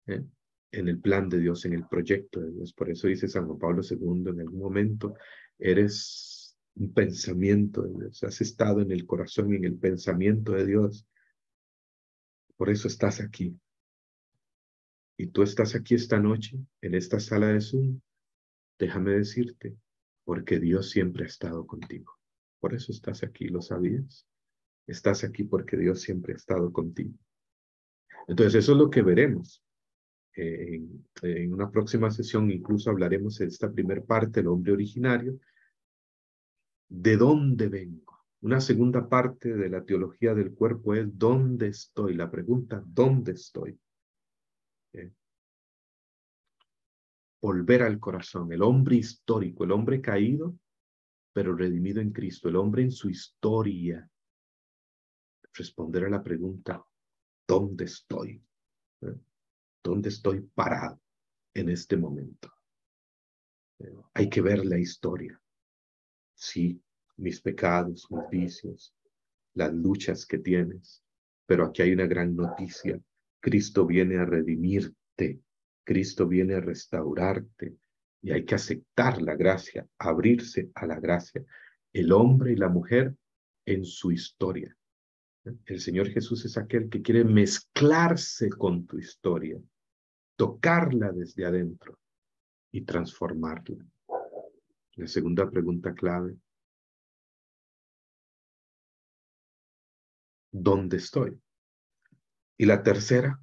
¿eh? En el plan de Dios, en el proyecto de Dios. Por eso dice San Juan Pablo II, en algún momento eres un pensamiento de Dios, has estado en el corazón, en el pensamiento de Dios. Por eso estás aquí. Y tú estás aquí esta noche, en esta sala de Zoom, déjame decirte, porque Dios siempre ha estado contigo. Por eso estás aquí, ¿lo sabías? Estás aquí porque Dios siempre ha estado contigo. Entonces, eso es lo que veremos. En una próxima sesión incluso hablaremos de esta primera parte, el hombre originario. ¿De dónde vengo? Una segunda parte de la teología del cuerpo es ¿dónde estoy? La pregunta, ¿dónde estoy? Volver al corazón, el hombre histórico, el hombre caído, pero redimido en Cristo, el hombre en su historia. Responder a la pregunta, ¿dónde estoy? ¿Dónde estoy parado en este momento? Hay que ver la historia. Sí, mis pecados, mis vicios, las luchas que tienes, pero aquí hay una gran noticia. Cristo viene a redimirte, Cristo viene a restaurarte y hay que aceptar la gracia, abrirse a la gracia. El hombre y la mujer en su historia. El Señor Jesús es aquel que quiere mezclarse con tu historia, tocarla desde adentro y transformarla. La segunda pregunta clave, ¿dónde estoy? Y la tercera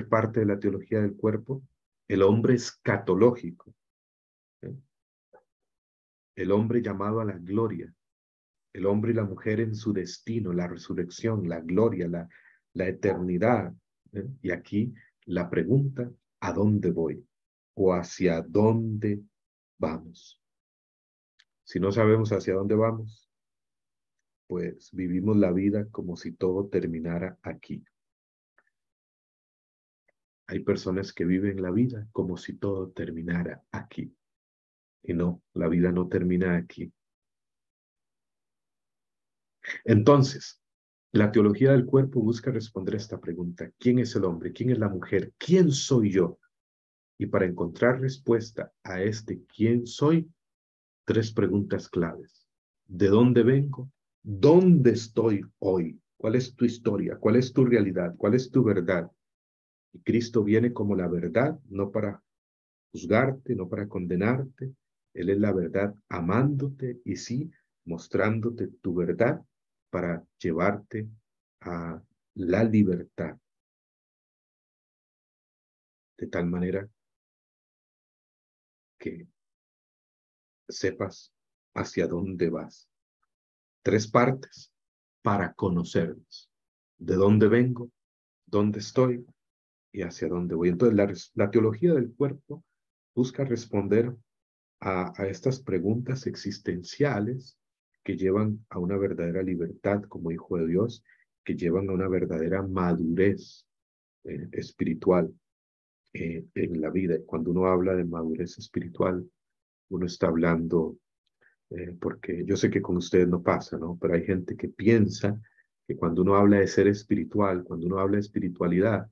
parte de la teología del cuerpo, el hombre escatológico, ¿eh? El hombre llamado a la gloria, el hombre y la mujer en su destino, la resurrección, la gloria, la eternidad. Y aquí la pregunta, ¿a dónde voy? ¿O hacia dónde vamos? Si no sabemos hacia dónde vamos, pues vivimos la vida como si todo terminara aquí. Hay personas que viven la vida como si todo terminara aquí. Y no, la vida no termina aquí. Entonces, La teología del cuerpo busca responder a esta pregunta: ¿quién es el hombre? ¿Quién es la mujer? ¿Quién soy yo? Y para encontrar respuesta a este ¿quién soy? Tres preguntas claves. ¿De dónde vengo? ¿Dónde estoy hoy? ¿Cuál es tu historia? ¿Cuál es tu realidad? ¿Cuál es tu verdad? Y Cristo viene como la verdad, no para juzgarte, no para condenarte. Él es la verdad amándote y sí, mostrándote tu verdad para llevarte a la libertad, de tal manera que sepas hacia dónde vas. Tres partes para conocernos. ¿De dónde vengo? ¿Dónde estoy? Y hacia dónde voy. Entonces, la teología del cuerpo busca responder a estas preguntas existenciales que llevan a una verdadera libertad como hijo de Dios, que llevan a una verdadera madurez espiritual en la vida. Cuando uno habla de madurez espiritual, uno está hablando, porque yo sé que con ustedes no pasa, ¿no? Pero hay gente que piensa que cuando uno habla de ser espiritual, cuando uno habla de espiritualidad,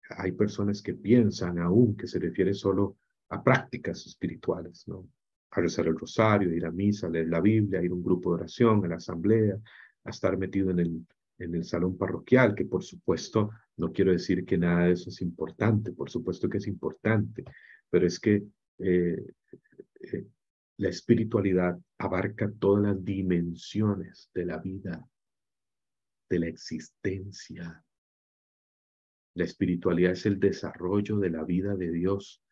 hay personas que piensan aún que se refiere solo a prácticas espirituales, ¿no? A rezar el rosario, ir a misa, a leer la Biblia, a ir a un grupo de oración, a la asamblea, a estar metido en el salón parroquial, que por supuesto no quiero decir que nada de eso es importante, por supuesto que es importante, pero es que eh, eh, la espiritualidad abarca todas las dimensiones de la vida, de la existencia. La espiritualidad es el desarrollo de la vida de Dios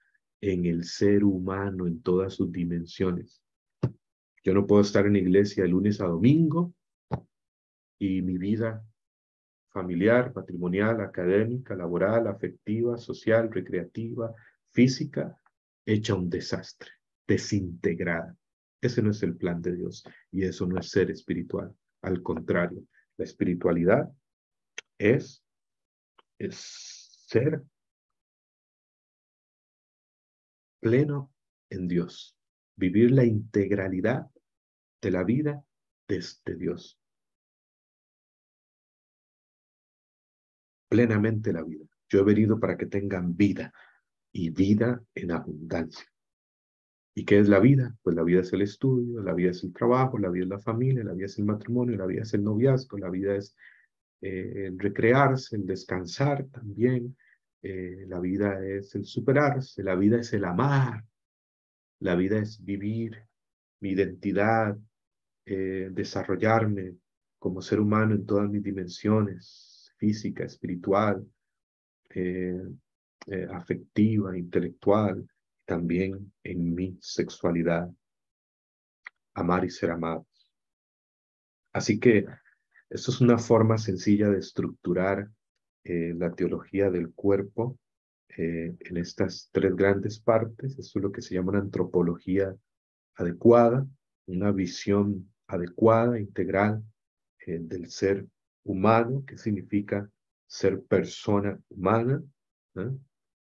en el ser humano en todas sus dimensiones. Yo no puedo estar en la iglesia de lunes a domingo y mi vida familiar, patrimonial, académica, laboral, afectiva, social, recreativa, física, hecha un desastre, desintegrada. Ese no es el plan de Dios y eso no es ser espiritual. Al contrario, la espiritualidad es, es ser pleno en Dios, vivir la integralidad de la vida desde Dios, plenamente la vida. Yo he venido para que tengan vida y vida en abundancia. ¿Y qué es la vida? Pues la vida es el estudio, la vida es el trabajo, la vida es la familia, la vida es el matrimonio, la vida es el noviazgo, la vida es el recrearse, el descansar también, la vida es el superarse, la vida es el amar, la vida es vivir mi identidad, desarrollarme como ser humano en todas mis dimensiones, física, espiritual, eh, afectiva, intelectual, también en mi sexualidad, amar y ser amado. Así que esto es una forma sencilla de estructurar la teología del cuerpo en estas tres grandes partes. Esto es lo que se llama una antropología adecuada, una visión adecuada, integral del ser humano, que significa ser persona humana, ¿no?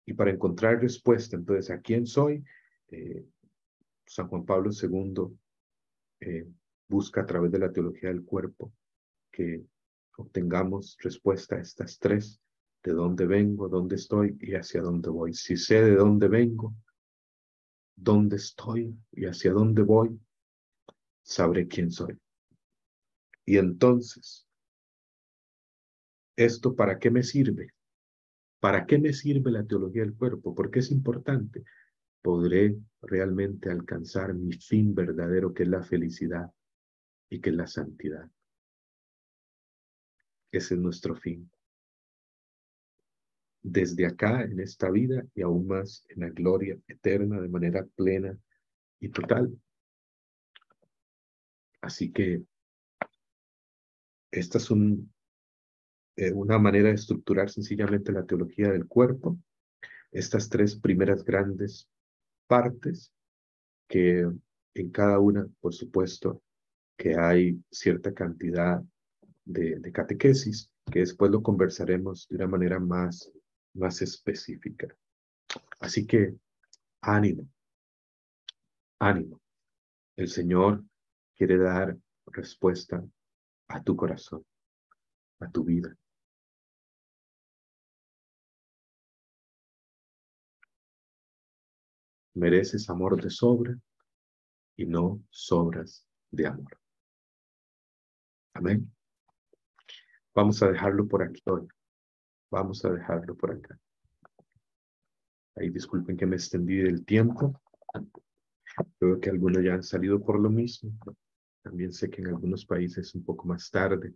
Y para encontrar respuesta, entonces, ¿a quién soy? Eh, San Juan Pablo II busca a través de la teología del cuerpo que obtengamos respuesta a estas tres: de dónde vengo, dónde estoy y hacia dónde voy. Si sé de dónde vengo, dónde estoy y hacia dónde voy, sabré quién soy. Y entonces, ¿esto para qué me sirve? ¿Para qué me sirve la teología del cuerpo? ¿Por qué es importante? Podré realmente alcanzar mi fin verdadero, que es la felicidad y que es la santidad. Ese es nuestro fin. Desde acá, en esta vida, y aún más en la gloria eterna, de manera plena y total. Así que esta es una manera de estructurar sencillamente la teología del cuerpo. Estas tres primeras grandes partes, que en cada una, por supuesto, que hay cierta cantidad de catequesis, que después lo conversaremos de una manera más específica. Así que ánimo, ánimo. El Señor quiere dar respuesta a tu corazón. a tu vida. Mereces amor de sobra y no sobras de amor. Amén. Vamos a dejarlo por aquí hoy. Vamos a dejarlo por acá. Ahí disculpen que me extendí del tiempo. Veo que algunos ya han salido por lo mismo. También sé que en algunos países un poco más tarde.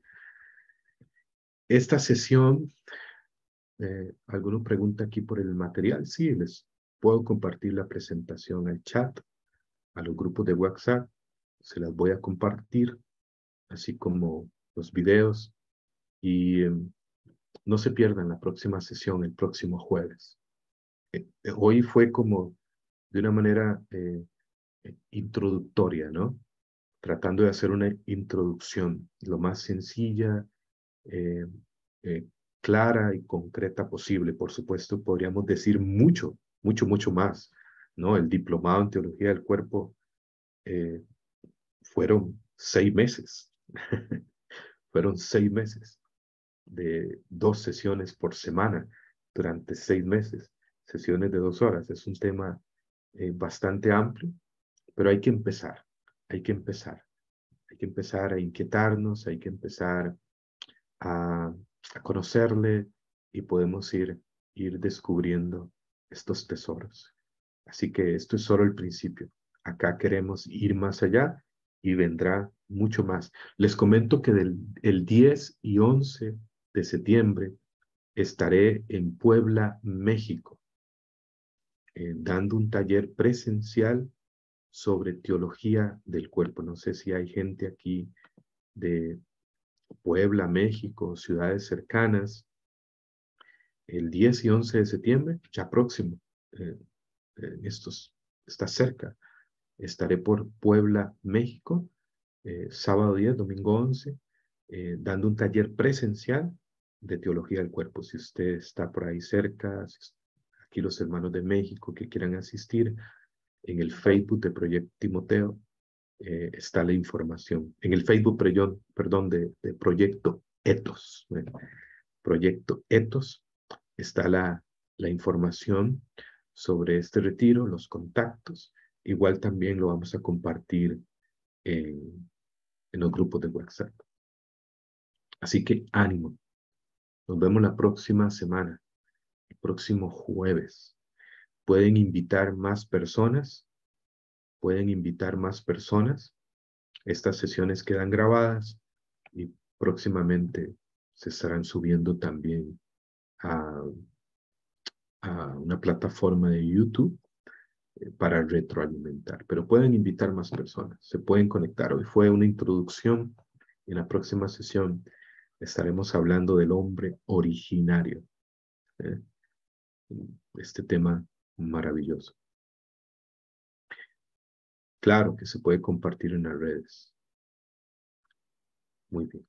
Esta sesión, alguno pregunta aquí por el material. Sí, les puedo compartir la presentación al chat, a los grupos de WhatsApp. Se las voy a compartir, así como los videos. Y no se pierdan la próxima sesión, el próximo jueves. Hoy fue como de una manera introductoria, ¿no? Tratando de hacer una introducción lo más sencilla, eh, eh, clara y concreta posible. Por supuesto, podríamos decir mucho, mucho, mucho más, ¿no? El diplomado en Teología del Cuerpo fueron 6 meses. Fueron 6 meses de 2 sesiones por semana durante 6 meses, sesiones de 2 horas. Es un tema bastante amplio, pero hay que empezar, hay que empezar. Hay que empezar a inquietarnos, hay que empezar a conocerle y podemos ir descubriendo estos tesoros. Así que esto es solo el principio. Acá queremos ir más allá y vendrá mucho más. Les comento que el 10 y 11 de septiembre estaré en Puebla, México, dando un taller presencial sobre teología del cuerpo. No sé si hay gente aquí de Puebla, México, ciudades cercanas. El 10 y 11 de septiembre, ya próximo, está cerca. Estaré por Puebla, México, sábado 10, domingo 11, dando un taller presencial de teología del cuerpo. Si usted está por ahí cerca, aquí los hermanos de México que quieran asistir, en el Facebook de Proyecto Timoteo está la información. En el Facebook, perdón, de Proyecto Ethos. Proyecto Ethos está la información sobre este retiro, los contactos. Igual también lo vamos a compartir en los grupos de WhatsApp. Así que ánimo. Nos vemos la próxima semana, el próximo jueves. Pueden invitar más personas. Pueden invitar más personas. Estas sesiones quedan grabadas y próximamente se estarán subiendo también a una plataforma de YouTube para retroalimentar. Pero pueden invitar más personas, se pueden conectar. Hoy fue una introducción. En la próxima sesión estaremos hablando del hombre originario. Este tema maravilloso. Claro que se puede compartir en las redes. Muy bien.